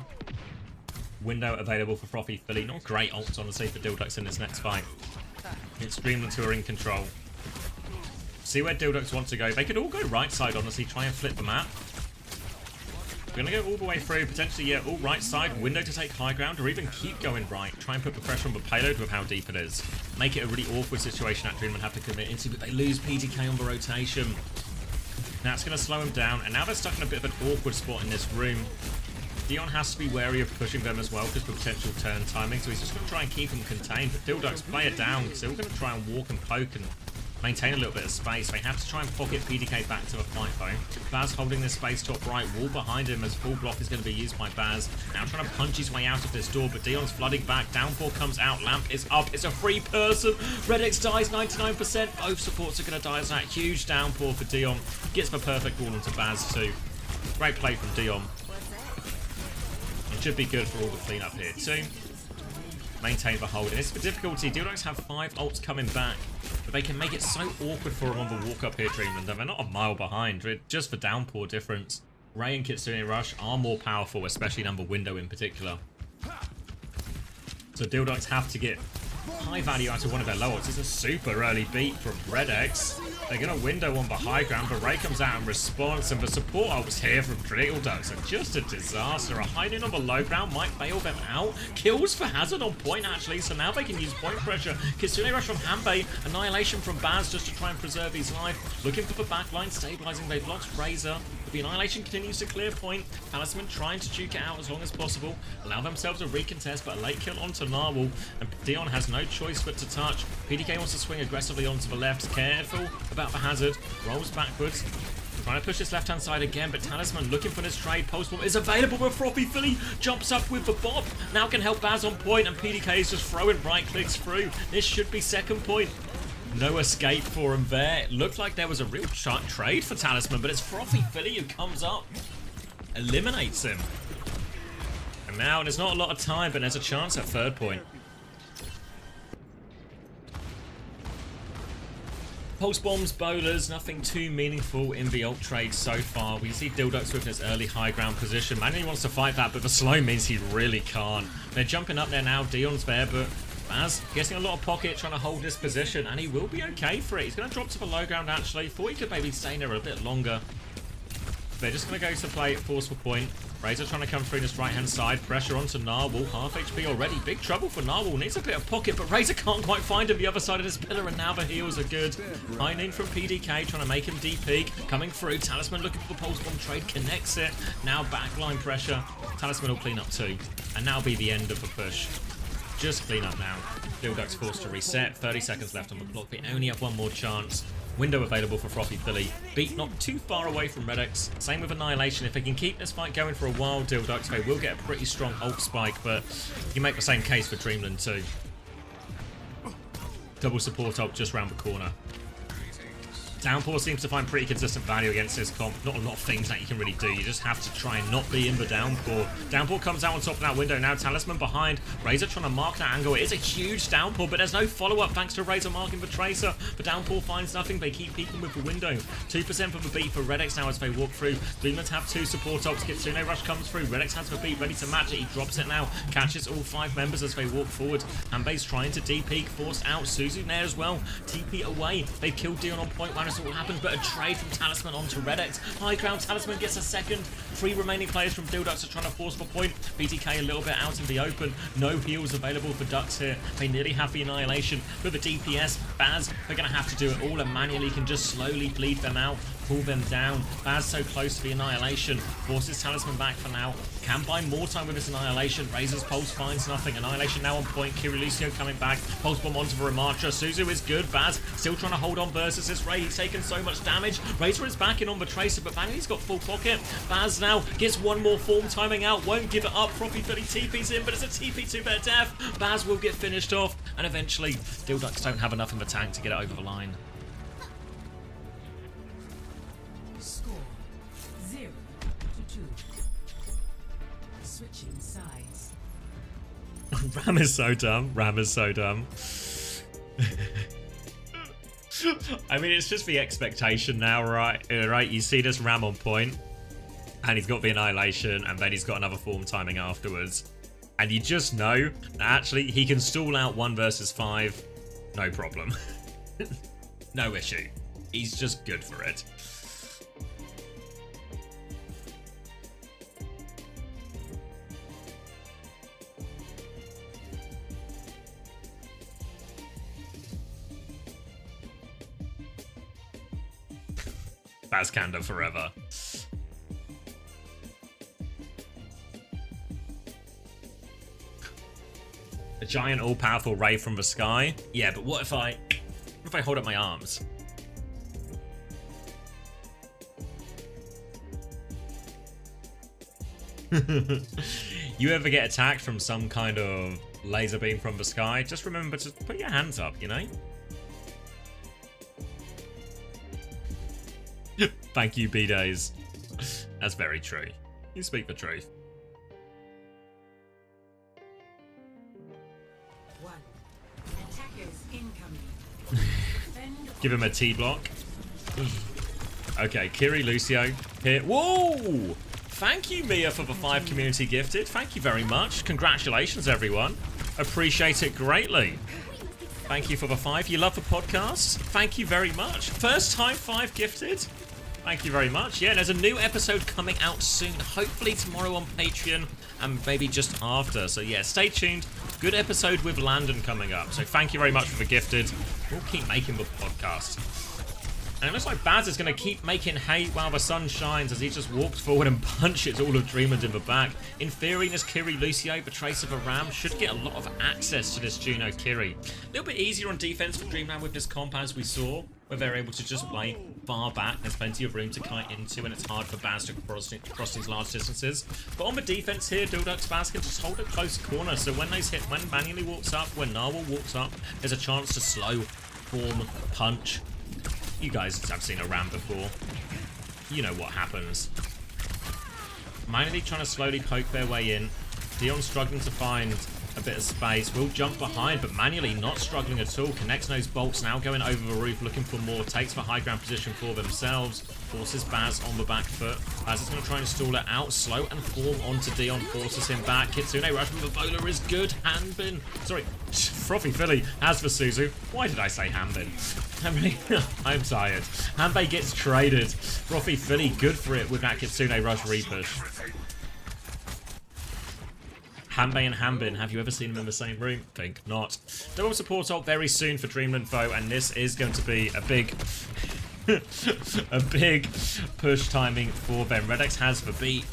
Window available for Frothy Philly. Not great ults, honestly, for DhillDucks in this next fight. It's Dreamland who are in control. See where DhillDucks want to go. They could all go right side, honestly, try and flip the map. We're going to go all the way through, potentially, yeah, all right side, window to take high ground, or even keep going right. Try and put the pressure on the payload with how deep it is. Make it a really awkward situation that Dreamland have to commit into, but they lose PDK on the rotation. That's going to slow them down, and now they're stuck in a bit of an awkward spot in this room. Dion has to be wary of pushing them as well because of potential turn timing, so he's just going to try and keep them contained. But DhillDucks play it down, so we're going to try and walk and poke and maintain a little bit of space. They have to try and pocket PDK back to a fight though. Baz holding this space top right, wall behind him as full block is going to be used by Baz. Now trying to punch his way out of this door, but Dion's flooding back. Downpour comes out, Lamp is up, it's a free person. Redx dies 99%, both supports are going to die as that huge downpour for Dion. Gets the perfect wall onto Baz too. Great play from Dion. It should be good for all the cleanup here too. Maintain the hold. And it's the difficulty. DhillDucks have 5 ults coming back, but they can make it so awkward for them on the walk up here, Dreamland. And they're not a mile behind. Just for downpour difference. Ray and Kitsune Rush are more powerful, especially number window in particular. So DhillDucks have to get high value out of one of their low ults. It's a super early beat from Redx. They're going to window on the high ground, but Ray comes out in response, and the support ults here from DhillDucks are just a disaster. A high noon on the low ground might bail them out. Kills for Hazard on point, actually, so now they can use point pressure. Kitsune Rush from Hanbei, Annihilation from Baz just to try and preserve his life. Looking for the backline, stabilizing. They've lost Razor. But the Annihilation continues to clear point. Talisman trying to duke it out as long as possible. Allow themselves a recontest, but a late kill onto Narwhal, and Dion has no choice but to touch. PDK wants to swing aggressively onto the left. Careful about the Hazard. Rolls backwards. Trying to push this left-hand side again, but Talisman looking for this trade. Post bomb is available, but Frothy Philly jumps up with the bop. Now can help Baz on point, and PDK is just throwing right clicks through. This should be second point. No escape for him there. It looked like there was a real trade for Talisman, but it's Frothy Philly who comes up, eliminates him. And now there's not a lot of time, but there's a chance at third point. Pulse bombs, bowlers, nothing too meaningful in the ult trade so far. We see DhillDucks with his early high ground position. Manually wants to fight that, but the slow means he really can't. They're jumping up there now. Dion's there, but Baz getting a lot of pocket, trying to hold this position, and he will be okay for it. He's going to drop to the low ground, actually. Thought he could maybe stay there a bit longer. They're just going to go to play forceful point. Razor trying to come through this right-hand side. Pressure onto Narwhal. Half HP already. Big trouble for Narwhal. Needs a bit of pocket, but Razor can't quite find him the other side of this pillar, and now the heals are good. High noon from PDK, trying to make him de-peak. Coming through. Talisman looking for the pulse bomb trade. Connects it. Now backline pressure. Talisman will clean up too. And now be the end of the push. Just clean up now. DhillDucks forced to reset. 30 seconds left on the clock. They only have one more chance. Window available for Frothy Philly. Beat not too far away from Redx. Same with Annihilation. If they can keep this fight going for a while, DhillDucks, they will get a pretty strong ult spike, but you make the same case for Dreamland too. Double support ult just round the corner. Downpour seems to find pretty consistent value against this comp. Not a lot of things that you can really do. You just have to try and not be in the Downpour. Downpour comes out on top of that window. Now Talisman behind. Razor trying to mark that angle. It is a huge Downpour, but there's no follow-up thanks to Razor marking the Tracer. The Downpour finds nothing. They keep peeking with the window. 2% for the beat for Redx now as they walk through. Dreamland have 2 support ops. Kitsune Rush comes through. Redx has the beat ready to match it. He drops it now. Catches all 5 members as they walk forward. Hanbei's trying to D-peak. Forced out. Suzu there as well. TP away. They've killed Dion on point. When this all happens, but a trade from Talisman onto Redx. High ground, Talisman gets a second. 3 remaining players from DhillDucks are trying to force the point. BTK a little bit out in the open. No heals available for Ducks here. They nearly have the Annihilation. With the DPS, Baz, they're going to have to do it all, and manually can just slowly bleed them out. Pull them down. Baz so close to the Annihilation. Forces Talisman back for now. Can buy more time with this Annihilation. Razor's Pulse finds nothing. Annihilation now on point. Kirilucio coming back. Pulse bomb onto the Remacha. Suzu is good. Baz still trying to hold on versus this Ray. He's taken so much damage. Razor is backing on the Tracer, but Vanilli's got full pocket. Baz now gets one more form timing out. Won't give it up. Frothy Philly TP's in, but it's a TP to their death. Baz will get finished off, and eventually DhillDucks don't have enough in the tank to get it over the line. Score 0-2. Switching sides. Ram is so dumb. Ram is so dumb. I mean, it's just the expectation now, right? Right, you see this Ram on point, and he's got the Annihilation, and then he's got another form timing afterwards. And you just know that actually he can stall out 1 versus 5, no problem. No issue. He's just good for it. That's Kanda forever. A giant all-powerful ray from the sky? Yeah, but what if I hold up my arms? You ever get attacked from some kind of laser beam from the sky? Just remember to put your hands up, you know? Thank you, B-Days. That's very true. You speak the truth. One. Attackers incoming. Give him a T-block. Okay, Kiri, Lucio here. Whoa! Thank you, Mia, for the 5 community gifted. Thank you very much. Congratulations, everyone. Appreciate it greatly. Thank you for the 5. You love the podcast? Thank you very much. First time 5 gifted? Thank you very much. Yeah, there's a new episode coming out soon. Hopefully tomorrow on Patreon and maybe just after. So yeah, stay tuned. Good episode with Landon coming up. So thank you very much for the gifted. We'll keep making the podcast. And it looks like Baz is going to keep making hate while the sun shines as he just walks forward and punches all of Dreamland in the back. In theory, this Kiri Lucio, the Tracer of a Ram, should get a lot of access to this Juno Kiri. A little bit easier on defense for Dreamland with this comp, as we saw, where they're able to just play far back. There's plenty of room to kite into, and it's hard for Baz to cross these large distances. But on the defense here, DhillDucks Baz can just hold a close corner, so when Manually walks up, when Narwhal walks up, there's a chance to slow, form, punch. You guys have seen a Ram before. You know what happens. Manually trying to slowly poke their way in. Dion struggling to find a bit of space. Will jump behind, but Manually not struggling at all. Connects those bolts, now going over the roof, looking for more. Takes the high ground position for themselves. Forces Baz on the back foot. Baz is going to try and stall it out. Slow and form onto Dion. Forces him back. Kitsune rush from the bowler is good. Hanbin. Sorry. Frothy Philly has for Suzu. Why did I say Hanbin? I'm tired. Hanbei gets traded. Frothy Philly good for it with that Kitsune rush repush. Hanbei and Hanbin, have you ever seen them in the same room? Think not. Double support ult very soon for Dreamland foe, and this is going to be a big a big push timing for them. Redex has the beat.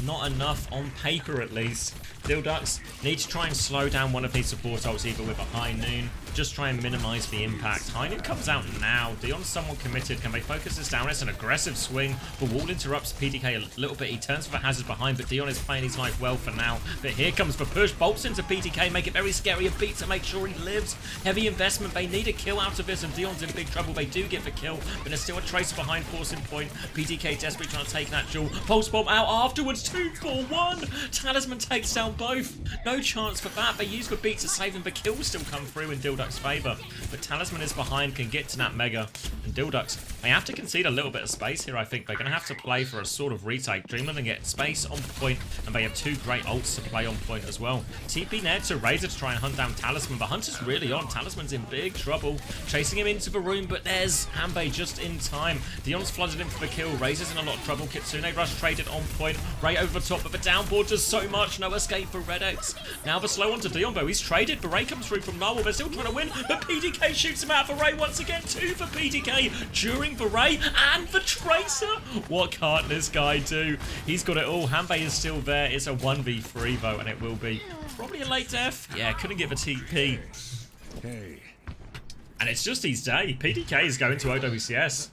Not enough on paper, at least. DhillDucks need to try and slow down one of these support ults, either with a High Noon. Just try and minimize the impact. High Noon comes out now. Dion's somewhat committed. Can they focus this down? It's an aggressive swing. The wall interrupts PDK a little bit. He turns for the hazard behind, but Dion is playing his life well for now. But here comes the push. Bolts into PDK. Make it very scary. A beat to make sure he lives. Heavy investment. They need a kill out of this, and Dion's in big trouble. They do get the kill, but there's still a Tracer behind, forcing point. PDK desperately trying to take that jewel. Pulse bomb out afterwards. 2-4-1. Talisman takes down both. No chance for that. They use the beat to save him, but kills still come through in DhillDucks' favour. But Talisman is behind, can get to that Mega. And DhillDucks, they have to concede a little bit of space here, I think. They're going to have to play for a sort of retake. Dreamland and get space on point, and they have 2 great ults to play on point as well. TP Ned to Razor to try and hunt down Talisman. The hunt is really on. Talisman's in big trouble. Chasing him into the room, but there's Hanbei just in time. Dion's flooded in for the kill. Razor's in a lot of trouble. Kitsune rush traded on point. Ray over the top, but the downboard does so much. No escape for Redex. Now the slow onto Dion, though. He's traded. The Ray comes through from Narwhal. They're still trying to win, but PDK shoots him out for Ray once again. 2 for PDK during the Ray and the Tracer. What can't this guy do? He's got it all. Hanbei is still there. It's a 1v3 though, and it will be probably a late death. Yeah, couldn't get the TP. Hey. And it's just his day. PDK is going to OWCS.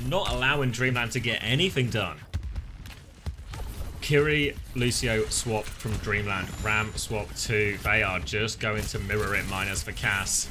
Not allowing Dreamland to get anything done. Kiri, Lucio swap from Dreamland. Ram swap 2. They are just going to mirror it minus for Cass.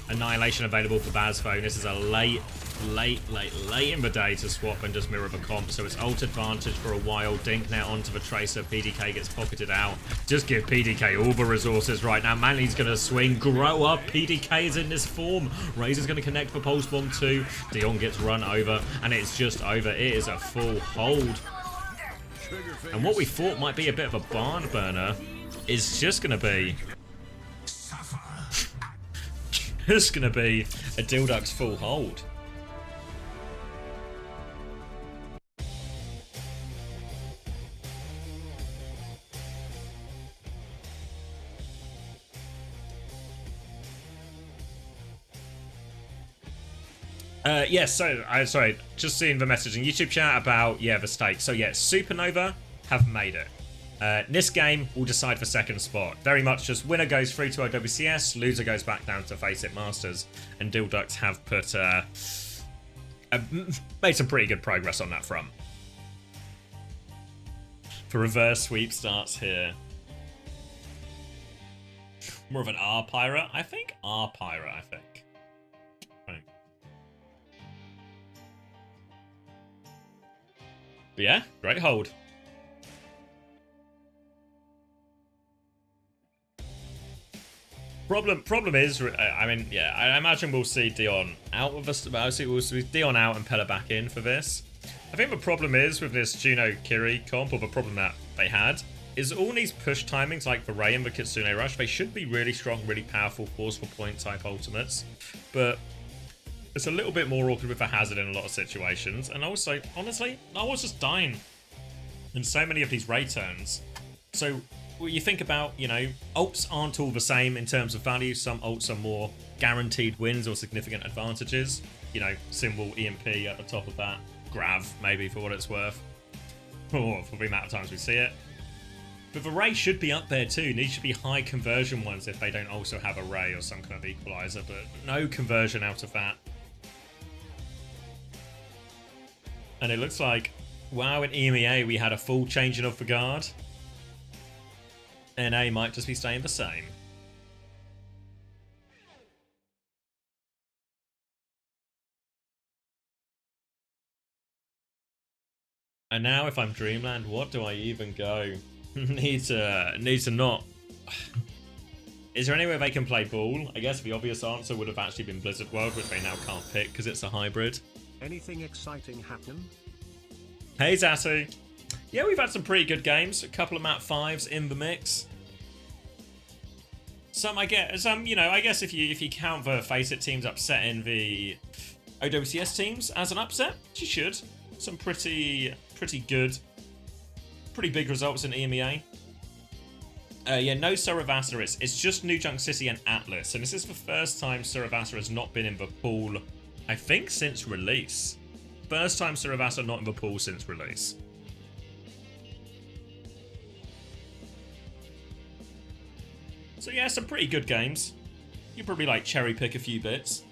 Annihilation available for Bazfo. This is a late in the day to swap and just mirror the comp. So it's ult advantage for a while. Dink now onto the Tracer. PDK gets pocketed out. Just give PDK all the resources right now. Manly's going to swing. Grow up. PDK is in this form. Razor's going to connect for Pulse Bomb 2. Dion gets run over. And it's just over. It is a full hold. And what we thought might be a bit of a barn burner is just going to be... just going to be a DhillDucks full hold. Yeah, so, sorry, just seeing the message in YouTube chat about, yeah, the stakes. So, yeah, Supernova have made it. This game will decide for second spot. Very much just winner goes through to OWCS, loser goes back down to Face It Masters. And DhillDucks have put, made some pretty good progress on that front. The reverse sweep starts here. More of an R pirate, I think? R pirate, I think. Right. But yeah, great hold. Problem is, I mean, yeah, I imagine we'll see Dion out of us. We'll see Dion out and Pella back in for this. I think the problem is with this Juno Kiri comp, or the problem that they had, is all these push timings like the Ray and the Kitsune Rush, they should be really strong, really powerful, forceful point type ultimates. But it's a little bit more awkward with the hazard in a lot of situations. And also, honestly, I was just dying in so many of these Ray turns. So you think about, you know, ults aren't all the same in terms of value. Some ults are more guaranteed wins or significant advantages. You know, symbol EMP at the top of that. Grav, maybe, for what it's worth. Or for the amount of times we see it. But the Ray should be up there too. These should be high conversion ones if they don't also have a Ray or some kind of equalizer. But no conversion out of that. And it looks like, wow, in EMEA we had a full changing of the guard. NA might just be staying the same. And now if I'm Dreamland, what do I even go? need to not. Is there any way they can play ball? I guess the obvious answer would have actually been Blizzard World, which they now can't pick because it's a hybrid. Anything exciting happen? Hey Zatu. Yeah, we've had some pretty good games. A couple of map 5s in the mix. Some, I guess, you know, I guess if you count the Face It teams upsetting the OWCS teams as an upset, which you should. Some pretty good, pretty big results in EMEA. Yeah, no Saravasa. It's just New Junk City and Atlas, and this is the first time Saravasa has not been in the pool, I think, since release. First time Saravasa not in the pool since release. So yeah, some pretty good games. You probably like cherry pick a few bits.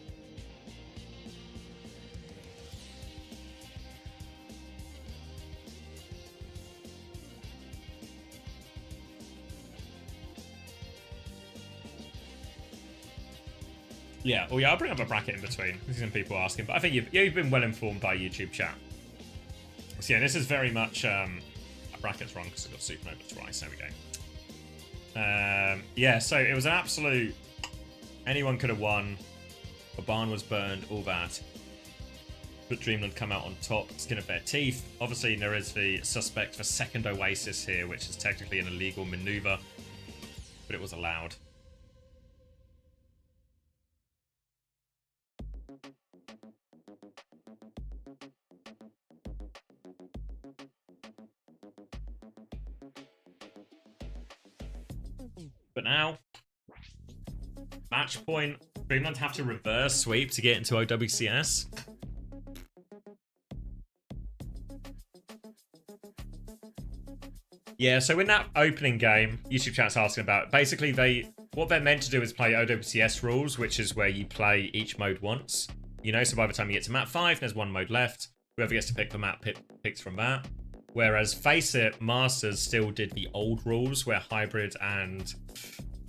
Yeah, well, yeah, I'll bring up a bracket in between. There's some people asking, but I think you've been well informed by YouTube chat. So yeah, this is very much bracket's wrong because I've got Supernova twice. There we go. Yeah, so it was an absolute. Anyone could have won. The barn was burned, all that. But Dreamland come out on top, skin of their teeth. Obviously, there is the suspect for second Oasis here, which is technically an illegal maneuver, but it was allowed. But now, match point. Dreamland have to reverse sweep to get into OWCS. Yeah, so in that opening game, YouTube chat's asking about, basically what they're meant to do is play OWCS rules, which is where you play each mode once. You know, so by the time you get to map 5, there's one mode left. Whoever gets to pick the map picks from that. Whereas Face It Masters still did the old rules where hybrid and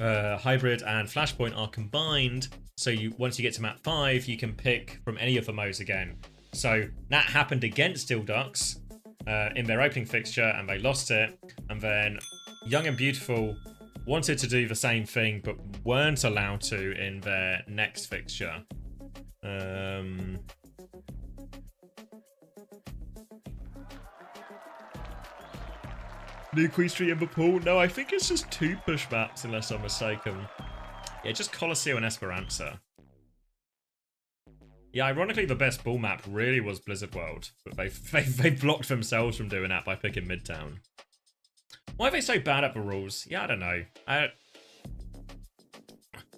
Flashpoint are combined. So once you get to map 5, you can pick from any of the modes again. So that happened against DhillDucks in their opening fixture, and they lost it. And then Young and Beautiful wanted to do the same thing, but weren't allowed to in their next fixture. New Queen Street in the pool? No, I think it's just 2 push maps, unless I'm mistaken. Yeah, just Colosseo and Esperanza. Yeah, ironically, the best ball map really was Blizzard World, but they blocked themselves from doing that by picking Midtown. Why are they so bad at the rules? Yeah, I don't know.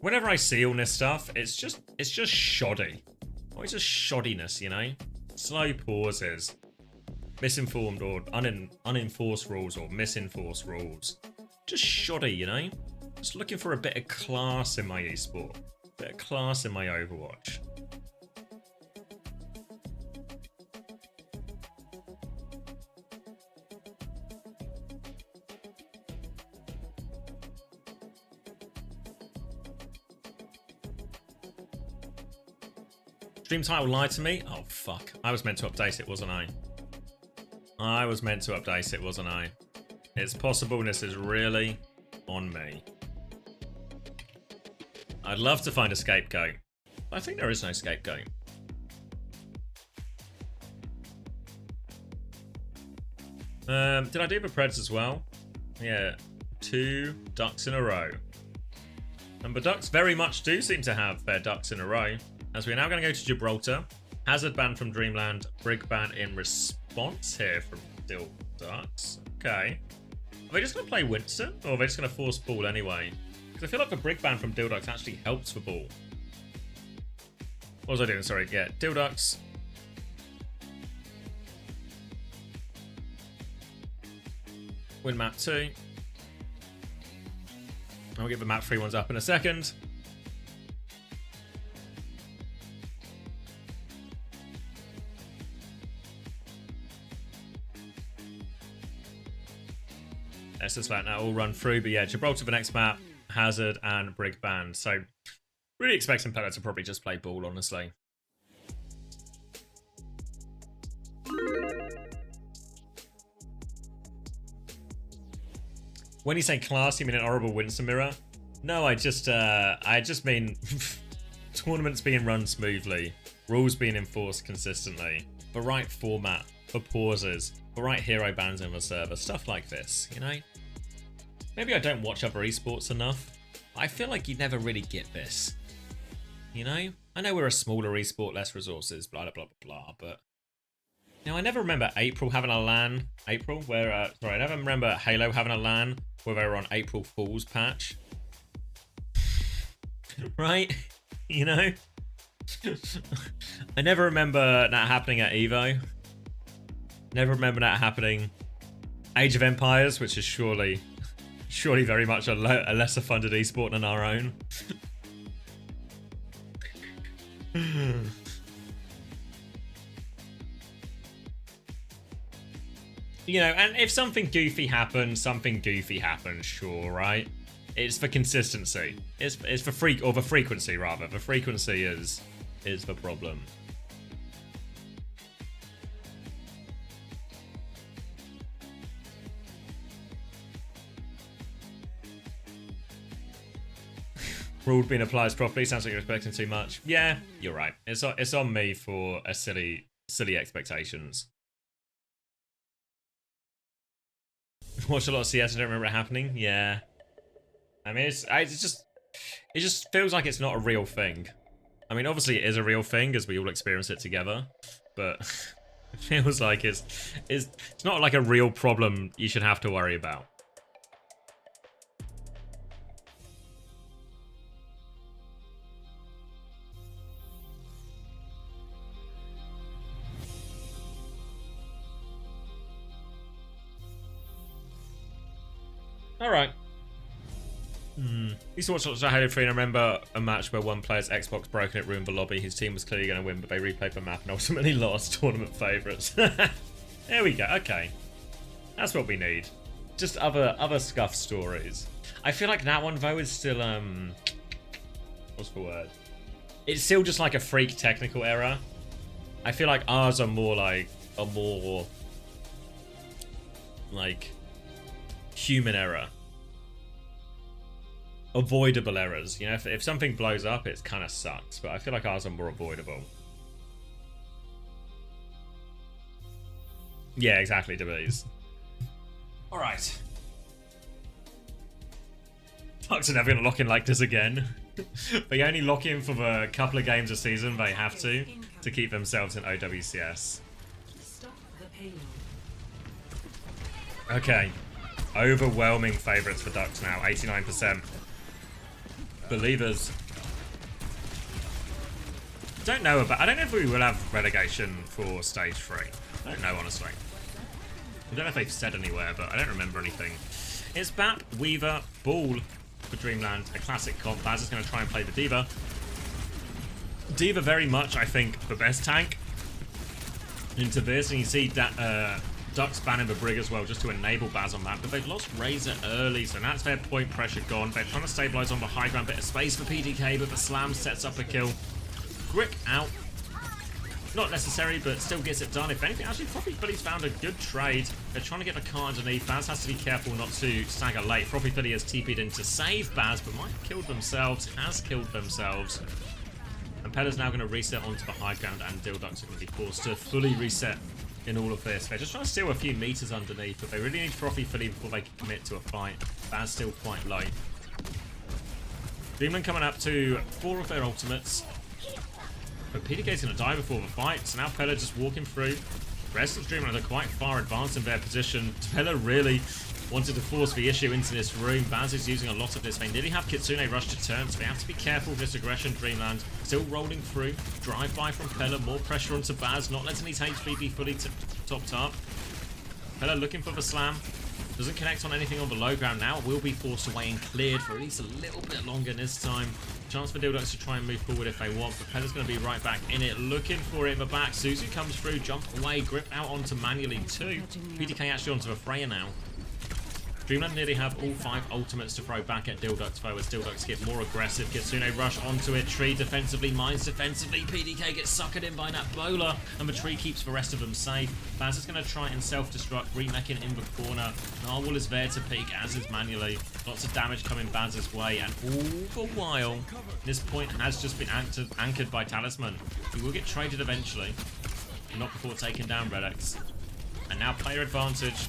Whenever I see all this stuff, it's just shoddy. Always just shoddiness, you know? Slow pauses. Misinformed or unenforced rules or misenforced rules. Just shoddy, you know? Just looking for a bit of class in my esport. A bit of class in my Overwatch. Stream title lied to me? Oh, fuck. I was meant to update it, wasn't I? I was meant to update it, wasn't I? It's possible this is really on me. I'd love to find a scapegoat. I think there is no scapegoat. Did I do the Preds as well? Yeah. 2 ducks in a row. And the Ducks very much do seem to have their ducks in a row. As we're now going to go to Gibraltar. Hazard ban from Dreamland. Brig ban in response here from DhillDucks. Okay. Are they just going to play Winston? Or are they just going to force ball anyway? Because I feel like the Brig ban from DhillDucks actually helps for ball. What was I doing? Sorry. Yeah, DhillDucks. Win map 2. I'll get the map 3 ones up in a second. Let's just let that all run through. But yeah, Gibraltar the next map, Hazard and Brig ban. So really expecting Pella to probably just play ball, honestly. When you say class, you mean an horrible Winston mirror? No, I just mean tournaments being run smoothly, rules being enforced consistently, the right format for pauses, the right hero bans in the server, stuff like this, you know? Maybe I don't watch other esports enough, but I feel like you never really get this, you know? I know we're a smaller esport, less resources, blah, blah, blah, blah, but... Now, I never remember April having a LAN. April? Where, sorry, I never remember Halo having a LAN where they were on April Fool's patch. Right? You know? I never remember that happening at EVO. Never remember that happening. Age of Empires, which is surely very much a lesser funded esport than our own. You know, and if something goofy happens, sure, right? It's for consistency. It's for the frequency rather. The frequency is the problem. Rule being applied properly. Sounds like you're expecting too much. Yeah, you're right. It's on me for a silly expectations. Watched a lot of CS. I don't remember it happening. Yeah. I mean, it just feels like it's not a real thing. I mean, obviously it is a real thing as we all experience it together, but it feels like it's not like a real problem you should have to worry about. Alright. Used to watch lots of Halo 3 and I remember a match where one player's Xbox broke and it ruined the lobby. His team was clearly going to win, but they replayed the map and ultimately lost. Tournament favourites. There we go. Okay. That's what we need. Just other scuff stories. I feel like that one, though, is still, what's the word? It's still just like a freak technical error. I feel like ours are more like, human error. Avoidable errors. You know, if something blows up, it kind of sucks. But I feel like ours are more avoidable. Yeah, exactly, DeBees. Alright. Ducks are never going to lock in like this again. They only lock in for the couple of games a season they have to keep themselves in OWCS. Stop the payload. Okay. Overwhelming favourites for Ducks now. 89%. Believers. don't know if we will have relegation for stage 3. I don't know, honestly. I don't know if they've said anywhere, but I don't remember anything. It's Bap, Weaver, Ball for Dreamland, a classic comp. Baz is going to try and play the D.Va. D.Va very much, I think, the best tank into this, and you see that Ducks banning the Brig as well, just to enable Baz on that. But they've lost Razor early, so that's their point pressure gone. They're trying to stabilize on the high ground, bit of space for PDK, but the slam sets up a kill. Grick out. Not necessary, but still gets it done. If anything, actually, Froppy Philly's found a good trade. They're trying to get the car underneath. Baz has to be careful not to stagger late. Froppy Philly has TP'd in to save Baz, but might have killed themselves. Has killed themselves. And Pella's now going to reset onto the high ground, and DhillDucks are going to be forced to fully reset in all of this. They're just trying to steal a few meters underneath, but they really need Frothy Philly before they can commit to a fight. Baz still quite low. Dreamland coming up to 4 of their ultimates. But PDK's going to die before the fight, so now Pella just walking through. The rest of Dreamland are quite far advanced in their position. Pella really wanted to force the issue into this room. Baz is using a lot of this. They nearly have Kitsune rush to turn, so they have to be careful with this aggression. Dreamland still rolling through. Drive-by from Pella. More pressure onto Baz, not letting his HP be fully topped up. Pella looking for the slam. Doesn't connect on anything on the low ground. Now it will be forced away and cleared for at least a little bit longer this time. Chance for DhillDucks to try and move forward if they want, but Pella's going to be right back in it, looking for it in the back. Suzu comes through, jump away, grip out onto manually 2. PDK actually onto the Freya now. Dreamland nearly have all 5 ultimates to throw back at DhillDucks though, as DhillDucks get more aggressive. Kitsune rush onto it, Tree defensively, Mines defensively. PDK gets suckered in by that bowler, and the Tree keeps the rest of them safe. Baz is going to try and self-destruct, remecking in the corner. Narwhal is there to peek, as is manually. Lots of damage coming Baz's way, and all the while, this point has just been anchored by Talisman. He will get traded eventually, not before taking down Redex. And now player advantage.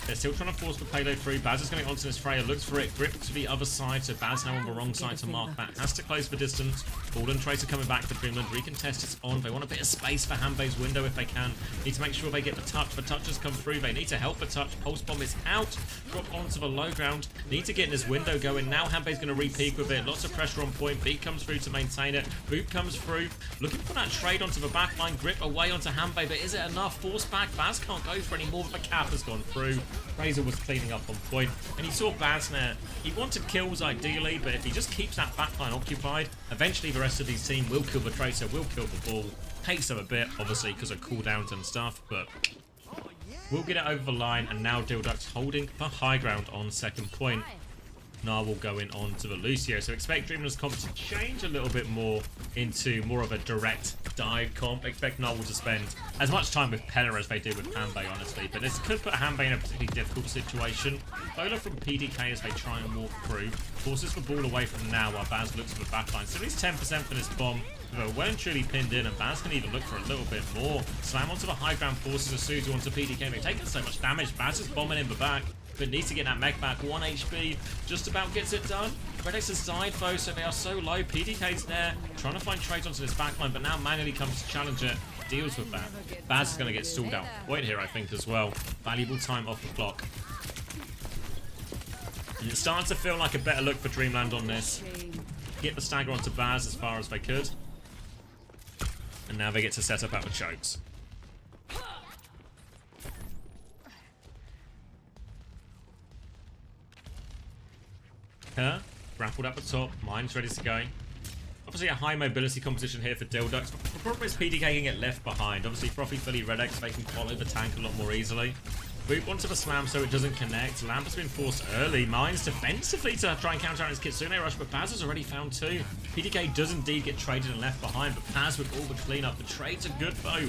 They're still trying to force the payload through. Baz is going onto this Freya, looks for it, grip to the other side, so Baz now on the wrong side to mark that. Has to close the distance. Ball and Tracer coming back to Dreamland. Recontest is on. They want a bit of space for Hanbei's window if they can. Need to make sure they get the touch. The touch has come through. They need to help the touch. Pulse Bomb is out. Drop onto the low ground. Need to get this window going. Now Hanbei's going to re-peak with it. Lots of pressure on point. Beat comes through to maintain it. Boot comes through. Looking for that trade onto the back line. Grip away onto Hanbei, but is it enough? Force back. Baz can't go for any more. The cap has gone through. Razor was cleaning up on point, and you saw Baz there. He wanted kills ideally, but if he just keeps that backline occupied, eventually the rest of his team will kill the Tracer, will kill the ball. Takes them a bit, obviously, because of cooldowns and stuff, but we'll get it over the line, and now DhillDucks holding the high ground on second point. Narwhal going on to the Lucio, so expect Dreamland's comp to change a little bit more into more of a direct dive comp. Expect Narwhal to spend as much time with Pella as they do with Hanbei, honestly, but this could put Hanbei in a particularly difficult situation. Bowler from PDK as they try and walk through, forces the ball away from now while Baz looks for the backline. So at least 10% for this bomb. They're well and truly pinned in, and Baz can even look for a little bit more. Slam onto the high ground, forces a Suzu onto PDK. They've taken so much damage. Baz is bombing in the back, but needs to get that mech back. 1 HP, just about gets it done. Redex has died though, so they are so low. PDK's there, trying to find trades onto this backline, but now manually comes to challenge it. Deals with that. Baz is going to get stalled out point here, I think, as well. Valuable time off the clock. And it's starting to feel like a better look for Dreamland on this. Get the stagger onto Baz as far as they could. And now they get to set up out the chokes. Grappled up the top, Mine's ready to go. Obviously a high mobility composition here for DhillDucks. The problem is PDK can get left behind. Obviously Frothy Philly Redex, they can follow the tank a lot more easily. Boop onto the slam so it doesn't connect. Lamp has been forced early. Mines defensively to try and counter out his Kitsune rush, but Baz has already found 2. PDK does indeed get traded and left behind, but Baz with all the cleanup. The trades are good though.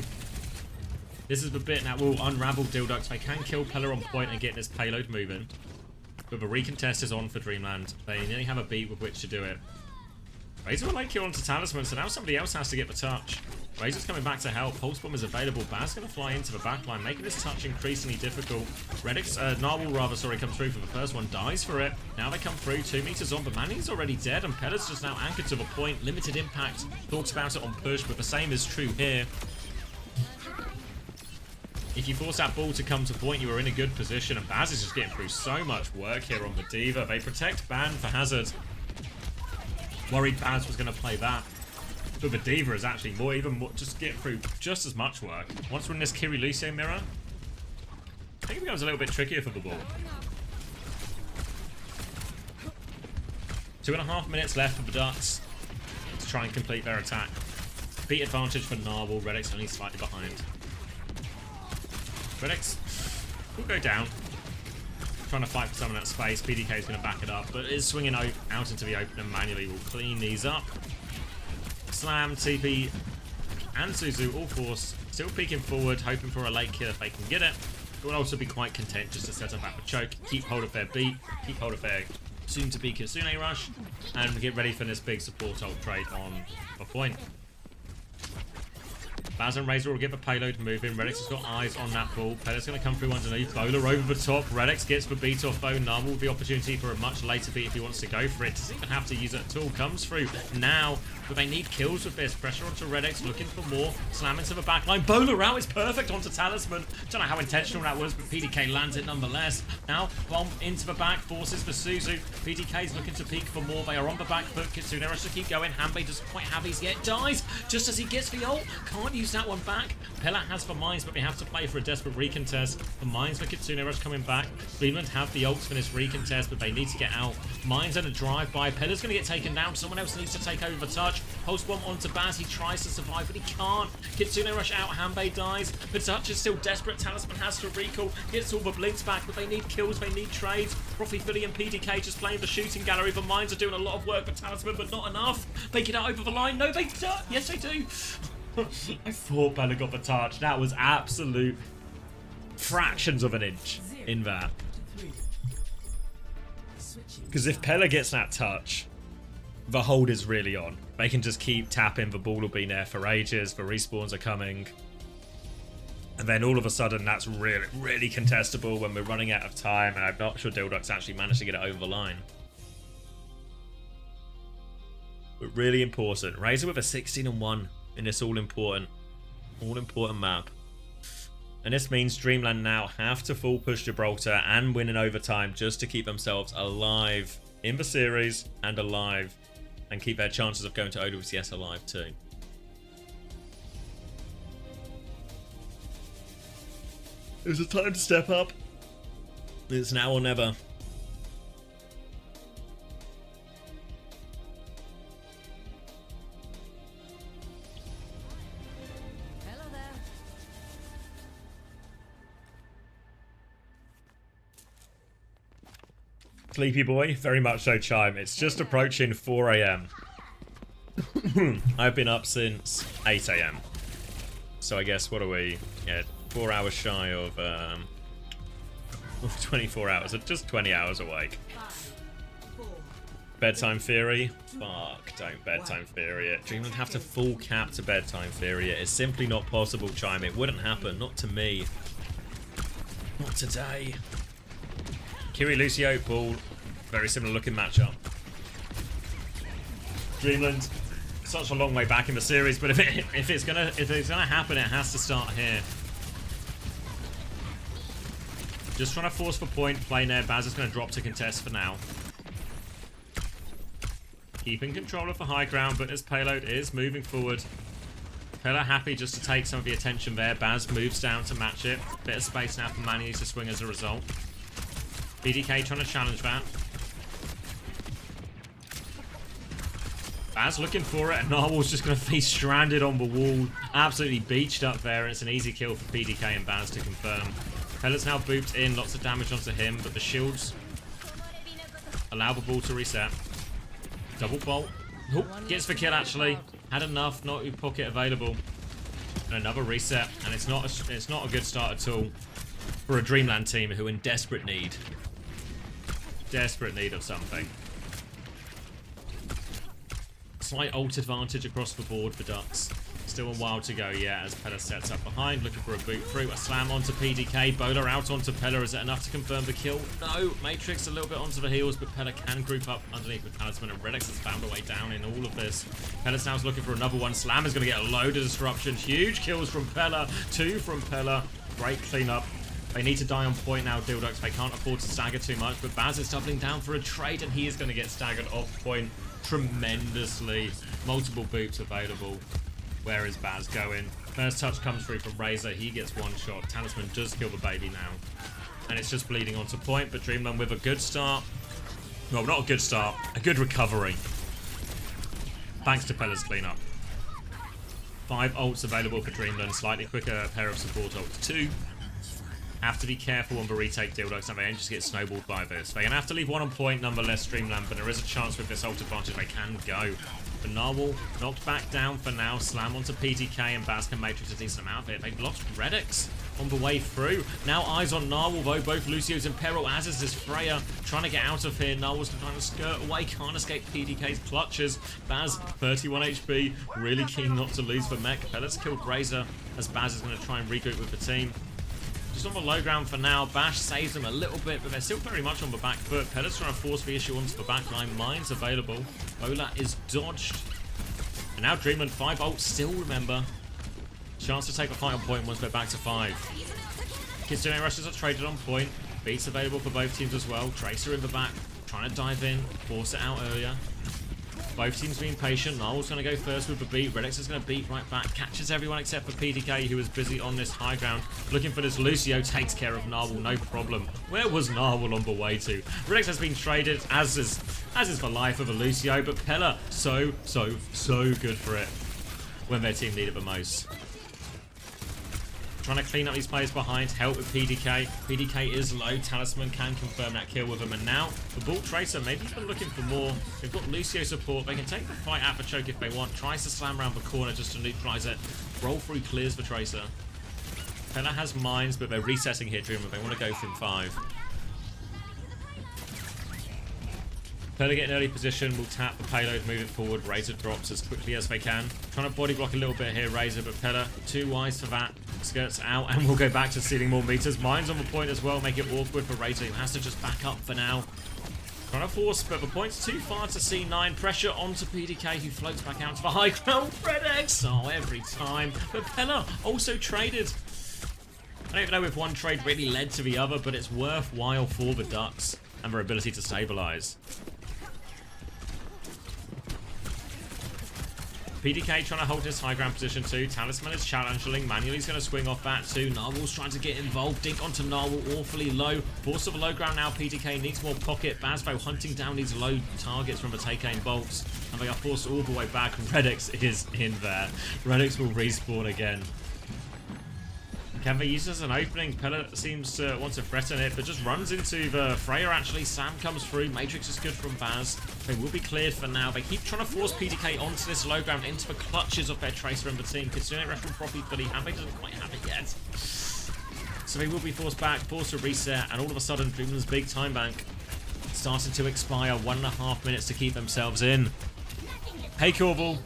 This is the bit now will unravel DhillDucks. They can kill Pella on point and get this payload moving. But the recontest is on for Dreamland. They nearly have a beat with which to do it. Razor will late kill onto Talisman, so now somebody else has to get the touch. Razor's coming back to help. Pulse Bomb is available. Baz going to fly into the backline, making this touch increasingly difficult. Redex, Narwhal rather, sorry, comes through for the first one. Dies for it. Now they come through. 2 meters on, but Manny's already dead, and Pella's just now anchored to the point. Limited impact. Talks about it on push, but the same is true here. If you force that ball to come to point, you are in a good position, and Baz is just getting through so much work here on the D.Va. They protect Ban for Hazard. Worried Baz was going to play that. But the Diva is actually even more, just getting through just as much work. Once we're in this Kiri Lucio mirror, I think it becomes a little bit trickier for the ball. 2.5 minutes left for the Ducks to try and complete their attack. Beat advantage for Narwhal. Relic's only slightly behind. Relic's will go down. Trying to fight for some of that space. PDK is going to back it up, but is swinging out into the open and manually will clean these up. Slam, TP, and Suzu all force. Still peeking forward, hoping for a late kill if they can get it. It will also be quite content just to set up at the choke, keep hold of their beat, keep hold of their soon-to-be Kitsune rush, and get ready for this big support ult trade on a point. Baz and Razor will get the payload moving. Redix has got eyes on that ball. Pellet's going to come through underneath. Bowler over the top. Redix gets the beat off though. Narwhal with the opportunity for a much later beat if he wants to go for it. Doesn't even have to use it at all. Comes through now, but they need kills with this. Pressure onto Redix, looking for more. Slam into the backline. Bowler out is perfect onto Talisman. Don't know how intentional that was, but PDK lands it nonetheless. Now, bomb into the back. Forces for Suzu. PDK's looking to peek for more. They are on the back foot. Kitsune rush to keep going. Hanbei doesn't quite have his yet. Dies just as he gets the ult. Can't use that one back. Pella has the mines, but they have to play for a desperate recontest. The mines for Kitsune rush coming back. Dreamland have the ults for this recontest, but they need to get out. Mines and a drive-by. Pella's going to get taken down. Someone else needs to take over the touch. Pulse bomb onto Baz. He tries to survive, but he can't. Kitsune rush out. Hanbei dies. The touch is still desperate. Talisman has to recall. Gets all the blinks back, but they need kills. They need trades. Profi, Philly, and PDK just playing the shooting gallery. The mines are doing a lot of work for Talisman, but not enough. They get out over the line. No, they don't. Yes, they do. I thought Pella got the touch. That was absolute fractions of an inch in that. Because if Pella gets that touch, the hold is really on. They can just keep tapping. The ball will be there for ages. The respawns are coming. And then all of a sudden, that's really, really contestable when we're running out of time. And I'm not sure DhillDucks actually managed to get it over the line. But really important. Razor with a 16-1 in this all-important map. And this means Dreamland now have to full push Gibraltar and win in overtime just to keep themselves alive in the series and alive and keep their chances of going to OWCS alive too. It's a time to step up. It's now or never. Sleepy boy, very much so, Chime. It's just approaching 4 AM. I've been up since 8 AM. So I guess, what are we? Yeah, 4 hours shy of 24 hours. Just 20 hours awake. Bedtime Theory? Fuck, don't Bedtime Theory it. Dreamland have to full cap to Bedtime Theory it. It's simply not possible, Chime. It wouldn't happen. Not to me. Not today. Kiri Lucio, Ball, very similar looking matchup. Dreamland, such a long way back in the series, but if it's gonna happen, it has to start here. Just trying to force for point, playing there. Baz is going to drop to contest for now. Keeping control of the high ground, but his payload is moving forward. Pella happy just to take some of the attention there. Baz moves down to match it. Bit of space now for Manny to swing as a result. BDK trying to challenge that. Baz looking for it, and Narwhal's just going to be stranded on the wall. Absolutely beached up there, and it's an easy kill for PDK and Baz to confirm. Pella's now booped in, lots of damage onto him, but the shields allow the ball to reset. Double bolt. Oh, gets the kill actually. Had enough, not a pocket available. And another reset, and it's not a good start at all for a Dreamland team who are in desperate need of something. Slight ult advantage across the board for Ducks. Still a while to go, yeah, as Pella sets up behind, looking for a boot through. A slam onto PDK. Bowler out onto Pella. Is it enough to confirm the kill? No. Matrix a little bit onto the heels, but Pella can group up underneath with Talisman, and Redix has found a way down in all of this. Pella's now looking for another one. Slam is going to get a load of disruption. Huge kills from Pella. 2 from Pella. Great cleanup They need to die on point now, DhillDucks. They can't afford to stagger too much, but Baz is doubling down for a trade, and he is going to get staggered off point tremendously. Multiple boots available. Where is Baz going? First touch comes through from Razor. He gets one shot. Talisman does kill the baby now. And it's just bleeding onto point, but Dreamland with a good start. Well, not a good start. A good recovery. Thanks to Pella's cleanup. 5 ults available for Dreamland. Slightly quicker pair of support ults. 2. Have to be careful on the retake DhillDucks, and they don't just get snowballed by this. They're going to have to leave one on point, nonetheless, Dreamland, but there is a chance with this ult advantage they can go. The Narwhal knocked back down for now. Slam onto PTK, and Baz can matrix a decent amount of it. They've lost Redix on the way through. Now eyes on Narwhal, though. Both Lucio's in peril, as is this Freya. Trying to get out of here. Narwhal's trying to skirt away. Can't escape PDK's clutches. Baz, 31 HP. Really keen not to lose for Mech. Pellet's killed Razor, as Baz is going to try and regroup with the team. Just on the low ground for now. Bash saves them a little bit, but they're still very much on the back foot. Pellet's trying to force the issue onto the back line. Mines available. Bola is dodged. And now Dreamland 5 ults still, remember. Chance to take the fight on point once they're back to 5. Kitsune rushes are traded on point. Beats available for both teams as well. Tracer in the back, trying to dive in, force it out earlier. Both teams being patient. Narwhal's going to go first with the beat. Redix is going to beat right back. Catches everyone except for PDK, who is busy on this high ground. Looking for this Lucio. Takes care of Narwhal, no problem. Where was Narwhal on the way to? Redix has been traded, as is the life of a Lucio. But Pella, so good for it when their team need it the most. Trying to clean up these players behind, help with PDK. PDK is low, Talisman can confirm that kill with him. And now, the Ball Tracer, maybe even looking for more. They've got Lucio support, they can take the fight at the choke if they want. Tries to slam around the corner just to neutralize it. Roll through, clears the Tracer. Pella has mines, but they're resetting here, Dreamland. They want to go from 5. Pella get an early position, will tap the payload, move it forward. Razor drops as quickly as they can. Trying to body block a little bit here, Razor, but Pella too wise for that. Skirts out, and we'll go back to stealing more meters. Mines on the point as well, make it awkward for Razor, who has to just back up for now. Trying to force, but the point's too far to C9. Pressure onto PDK, who floats back out to the high ground. Redix! Oh, every time. But Pella also traded. I don't even know if one trade really led to the other, but it's worthwhile for the Ducks and their ability to stabilize. PDK trying to hold his high ground position too. Talisman is challenging. Manuel's going to swing off that too. Narwhal's trying to get involved. Dink onto Narwhal, awfully low. Force of the low ground now. PDK needs more pocket. Bazbo hunting down these low targets from the take-aim bolts. And they are forced all the way back. Redix is in there. Redix will respawn again. Can they use this as an opening? Pella seems to want to threaten it, but just runs into the Freya actually. Sam comes through. Matrix is good from Baz. They will be cleared for now. They keep trying to force PDK onto this low ground, into the clutches of their Tracer and the team. Kitsune rush from properly, but Hanbei doesn't quite have it yet. So they will be forced back, forced to reset, and all of a sudden, Dreamland's big time bank started to expire. 1.5 minutes to keep themselves in. Hey, Corval.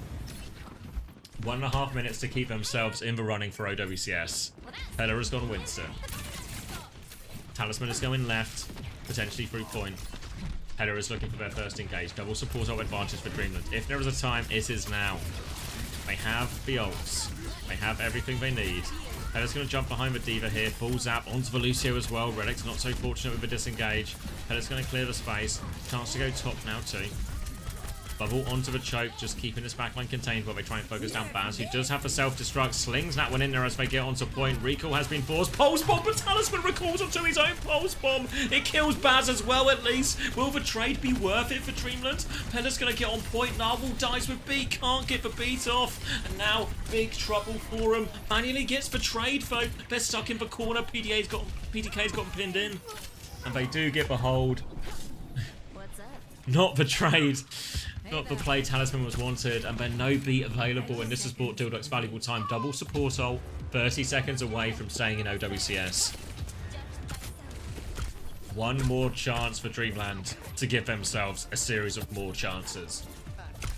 1.5 minutes to keep themselves in the running for OWCS. Pella has gone Winston. Talisman is going left, potentially through point. Pella is looking for their first engage. Double support ult advantage for Dreamland. If there is a time, it is now. They have the ults. They have everything they need. Pella's going to jump behind the Diva here. Full zap onto the Lucio as well. Relic's not so fortunate with the disengage. Pella's going to clear the space. Chance to go top now too. Bubble onto the choke, just keeping this backline contained while they try and focus down Baz, who does have the self-destruct. Slings that one in there as they get onto point. Recall has been forced. Pulse bomb, but Talisman recalls onto his own pulse bomb. It kills Baz as well, at least. Will the trade be worth it for Dreamland? Pella's going to get on point. Narwhal dies with B, can't get the beat off. And now, big trouble for him. Manually gets the trade, though. They're stuck in the corner. PDK's got them pinned in. And they do get the hold. What's up? Not the trade. Not the play Talisman was wanted, and then no beat available, and this has bought DhillDucks valuable time. Double support ult, 30 seconds away from staying in OWCS. One more chance for Dreamland to give themselves a series of more chances.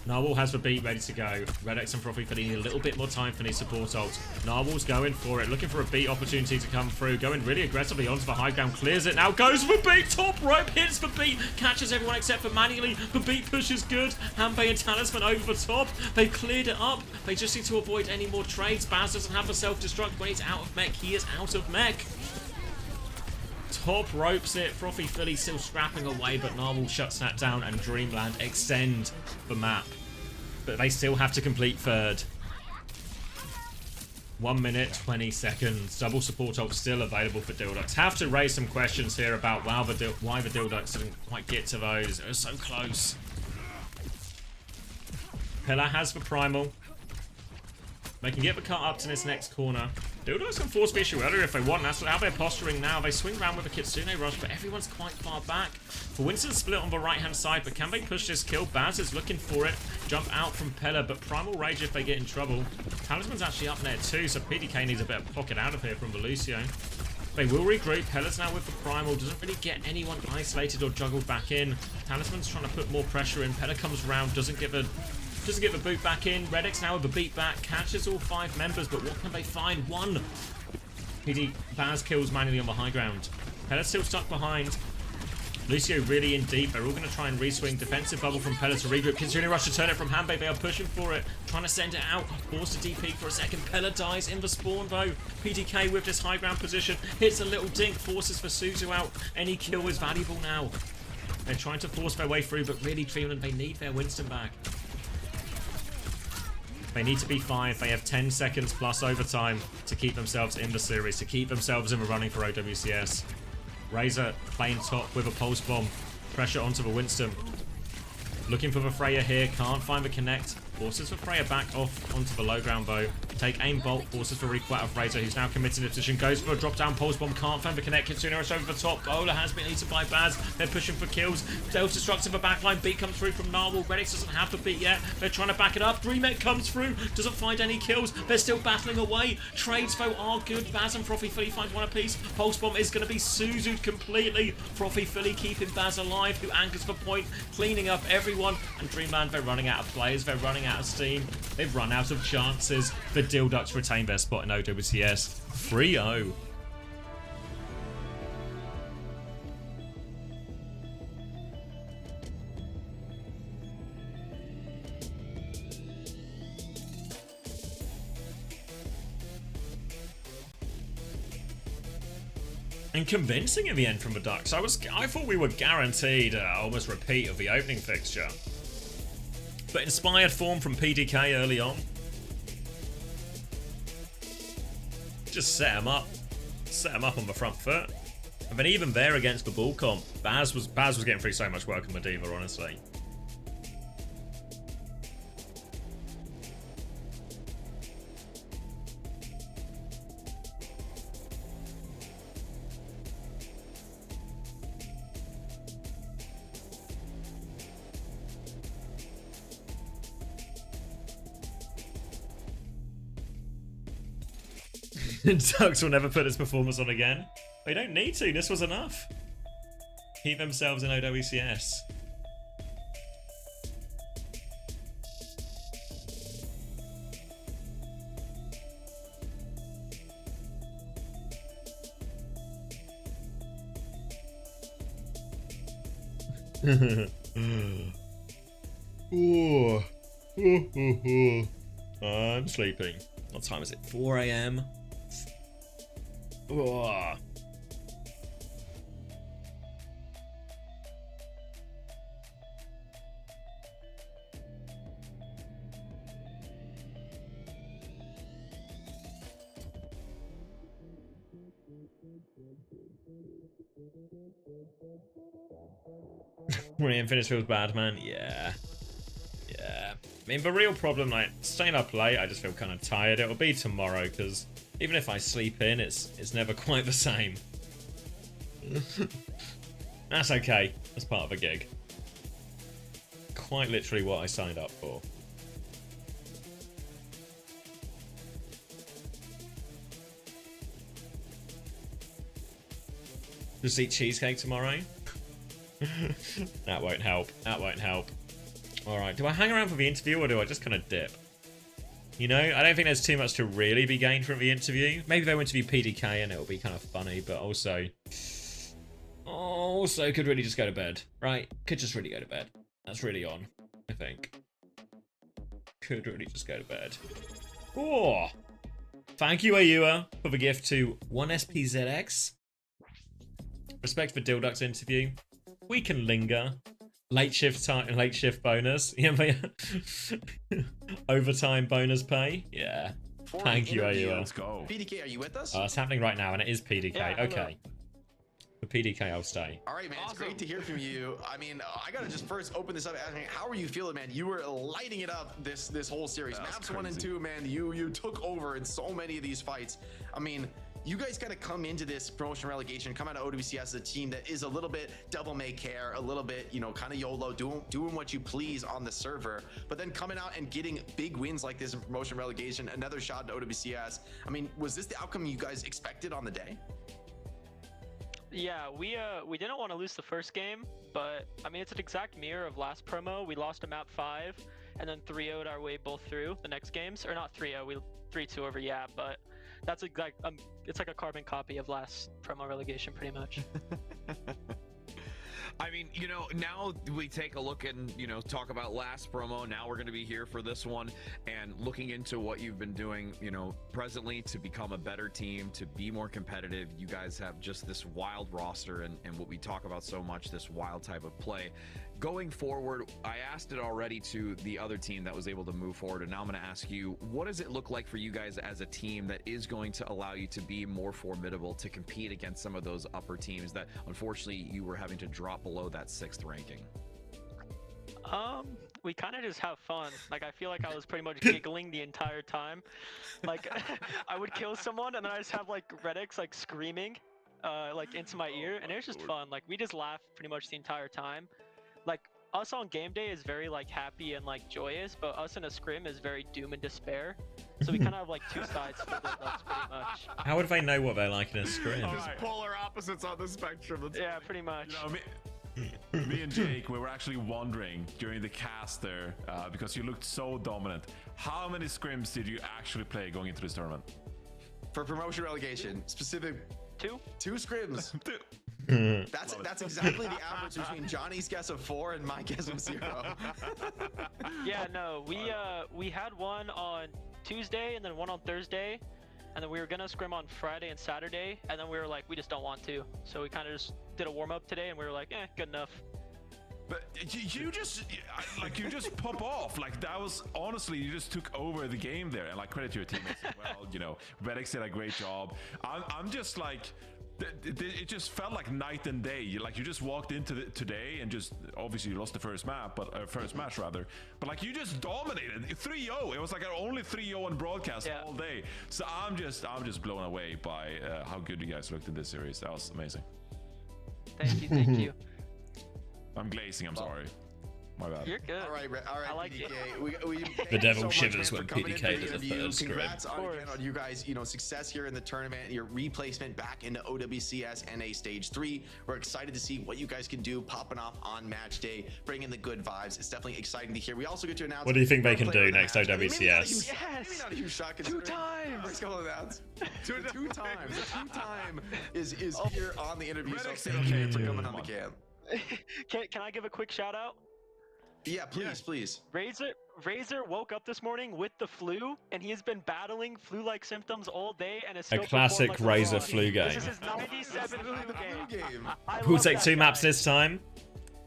Narwhal has the beat ready to go. Redix and Frothy need a little bit more time for these support ults. Narwhal's going for it, looking for a beat opportunity to come through. Going really aggressively onto the high ground, clears it now, goes for beat, top rope, hits the beat, catches everyone except for Manually. The beat push is good. Hanbei and Talisman over the top. They've cleared it up. They just need to avoid any more trades. Baz doesn't have a self-destruct when he's out of mech. He is out of mech. top ropes it. Frothy Philly still scrapping away, but Narwhal shuts that down and Dreamland extend the map. But they still have to complete third. 1 minute, 20 seconds. Double support ult still available for DhillDucks. Have to raise some questions here about why the DhillDucks didn't quite get to those. It was so close. Pillar has the primal. They can get the cut up to this next corner. DhillDucks can force the issue earlier if they want. That's how they're posturing now. They swing around with a Kitsune rush, but everyone's quite far back. For Winston split on the right-hand side, but can they push this kill? Baz is looking for it. Jump out from Pella, but Primal Rage if they get in trouble. Talisman's actually up there too, so PDK needs a bit of pocket out of here from the Lucio. They will regroup. Pella's now with the Primal. Doesn't really get anyone isolated or juggled back in. Talisman's trying to put more pressure in. Pella comes round, doesn't get the boot back in. Redix now with the beat back. Catches all 5 members, but what can they find? One. Baz kills manually on the high ground. Pella's still stuck behind. Lucio really in deep. They're all going to try and reswing. Defensive bubble from Pella to regroup. Kitsune rush to turn it from Hanbei. They are pushing for it. Trying to send it out. Forced to DP for a second. Pella dies in the spawn though. PDK with this high ground position. Hits a little dink. Forces for Suzu out. Any kill is valuable now. They're trying to force their way through, but really Dreamland, they need their Winston back. They need to be 5. They have 10 seconds plus overtime to keep themselves in the series, to keep themselves in the running for OWCS. Razor playing top with a pulse bomb. Pressure onto the Winston. Looking for the Freya here. Can't find the connect. Forces for Freya back off onto the low ground though. Take aim bolt. Forces for requat of Razor, who's now committed to position. Goes for a drop down pulse bomb. Can't find the connect. Kitsune rush over the top. Bowler has been eaten by Baz. They're pushing for kills. Self-destructive the backline. Beat comes through from Narwhal. Redix doesn't have the beat yet. They're trying to back it up. Dreamland comes through. Doesn't find any kills. They're still battling away. Trades though are good. Baz and Frothy Philly find one apiece. Pulse bomb is going to be Suzu'd completely. Frothy Philly keeping Baz alive, who anchors the point, cleaning up everyone. And Dreamland, they're running out of players. They're running out of steam. They've run out of chances. The DhillDucks retain their spot in OWCS 3-0. And convincing in the end from the Ducks. I thought we were guaranteed almost repeat of the opening fixture. But inspired form from PDK early on. Just set him up. Set him up on the front foot. And then even there against the ball comp, Baz was getting through so much work on Medivh, honestly. Ducks will never put his performance on again. They don't need to. This was enough. Keep themselves in OWCS. I'm sleeping. What time is it? 4 AM. Oh. Running and finish feels bad, man. Yeah. I mean, the real problem, like, staying up late, I just feel kind of tired. It'll be tomorrow, because even if I sleep in, it's never quite the same. That's okay. That's part of a gig. Quite literally what I signed up for. Just eat cheesecake tomorrow? That won't help. That won't help. Alright, do I hang around for the interview or do I just kind of dip? You know, I don't think there's too much to really be gained from the interview. Maybe they'll interview PDK and it'll be kind of funny, but also could really just go to bed, right? Could just really go to bed. That's really on, I think. Could really just go to bed. Oh! Thank you, Ayua, for the gift to 1SPZX. Respect for DhillDucks interview. We can linger. Late shift time, late shift bonus. Yeah, overtime bonus pay. Yeah. Thank you, AUR. Let's go. PDK, are you with us? It's happening right now, and it is PDK. Yeah, hello. Okay. For PDK, I'll stay. All right, man. It's great to hear from you. I mean, I gotta just first open this up. Asking, how are you feeling, man? You were lighting it up this whole series. That's Maps 1 and crazy. 2, man. You took over in so many of these fights. I mean, you guys kind of come into this promotion relegation, come out of OWCS as a team that is a little bit devil may care, a little bit, you know, kind of YOLO, doing what you please on the server, but then coming out and getting big wins like this in promotion relegation, another shot to OWCS. I mean, was this the outcome you guys expected on the day? Yeah, we didn't want to lose the first game, but I mean it's an exact mirror of last promo. We lost to map 5 and then 3-0'd our way both through the next games, or not 3-0, we 3-2 over but that's exact. It's like a carbon copy of last promo relegation, pretty much. I mean, you know, now we take a look and, you know, talk about last promo. Now we're going to be here for this one and looking into what you've been doing, you know, presently to become a better team, to be more competitive. You guys have just this wild roster and what we talk about so much, this wild type of play. Going forward, I asked it already to the other team that was able to move forward, and now I'm going to ask you, what does it look like for you guys as a team that is going to allow you to be more formidable, to compete against some of those upper teams that unfortunately you were having to drop below that 6th ranking? We kind of just have fun. Like, I feel like I was pretty much giggling the entire time. Like, I would kill someone and then I just have like Redix like screaming like into my ear, and it was just fun. Like, we just laughed pretty much the entire time. Like, us on game day is very like happy and like joyous, but us in a scrim is very doom and despair. So we kind of have like two sides for the Ducks pretty much. How would they know what they're like in a scrim? Just polar opposites on the spectrum. That's Yeah, pretty much. You know, me and Jake, we were actually wondering during the cast there, because you looked so dominant. How many scrims did you actually play going into this tournament? For promotion relegation, specific 2? 2 scrims. That's exactly the average between Johnny's guess of 4 and my guess of 0. Yeah, no, we had one on Tuesday and then one on Thursday, and then we were gonna scrim on Friday and Saturday, and then we were like, we just don't want to, so we kind of just did a warm up today, and we were like, good enough. But you just pop off. Like, that was honestly, you just took over the game there, and like, credit to your teammates as well. You know, Redix did a great job. I'm just like, it just felt like night and day. You just walked into today and just, obviously you lost the first map, but first match rather. But like, you just dominated 3-0. It was like only 3-0 on broadcast all day. So I'm just blown away by how good you guys looked in this series. That was amazing. Thank you, thank you. I'm glazing. I'm sorry. My bad. You're good. All right, I like PDK. We thank The you devil so much, shivers man, when for coming in PDK for the does a interview. third scrim. Congrats again on you guys, you know, success here in the tournament, your replacement back into OWCS NA Stage 3. We're excited to see what you guys can do popping off on match day, bringing the good vibes. It's definitely exciting to hear. We also get to announce. What do you think they can player do of the next match. I mean, OWCS? maybe not a huge shock. 2 times. First couple of rounds. Two times. The 2-time is here on the interview. So Redix say did okay okay for too. coming on the cam. Can I give a quick shout out? Yeah, please. Razor woke up this morning with the flu, and he has been battling flu-like symptoms all day, and is still classic performed like Razor a fraud. flu game. This is his 97th flu game. I We'll love take that 2 guy. maps this time.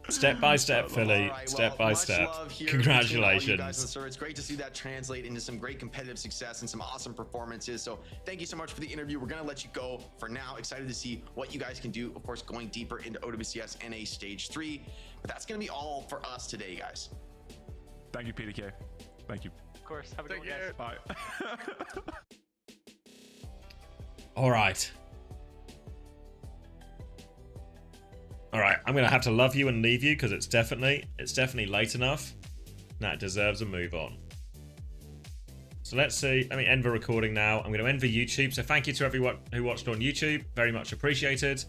Step by step, Philly. All right, Step well, by much step. love here between all you guys on the Congratulations. server. It's great to see that translate into some great competitive success and some awesome performances. So thank you so much for the interview. We're going to let you go for now. Excited to see what you guys can do, of course, going deeper into OWCS NA Stage 3. But that's going to be all for us today, guys. Thank you, PDK. Thank you. Of course. Have a good one, guys. Bye. All right. All right, I'm gonna have to love you and leave you because it's definitely late enough. That deserves a move on. So let's see. Let me end the recording now. I'm going to end the YouTube. So thank you to everyone who watched on YouTube. Very much appreciated.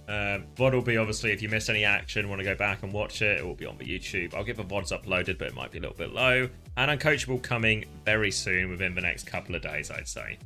VOD will be, obviously, if you missed any action, want to go back and watch it, it will be on the YouTube. I'll get the VODs uploaded, but it might be a little bit low. And Uncoachable coming very soon, within the next couple of days, I'd say.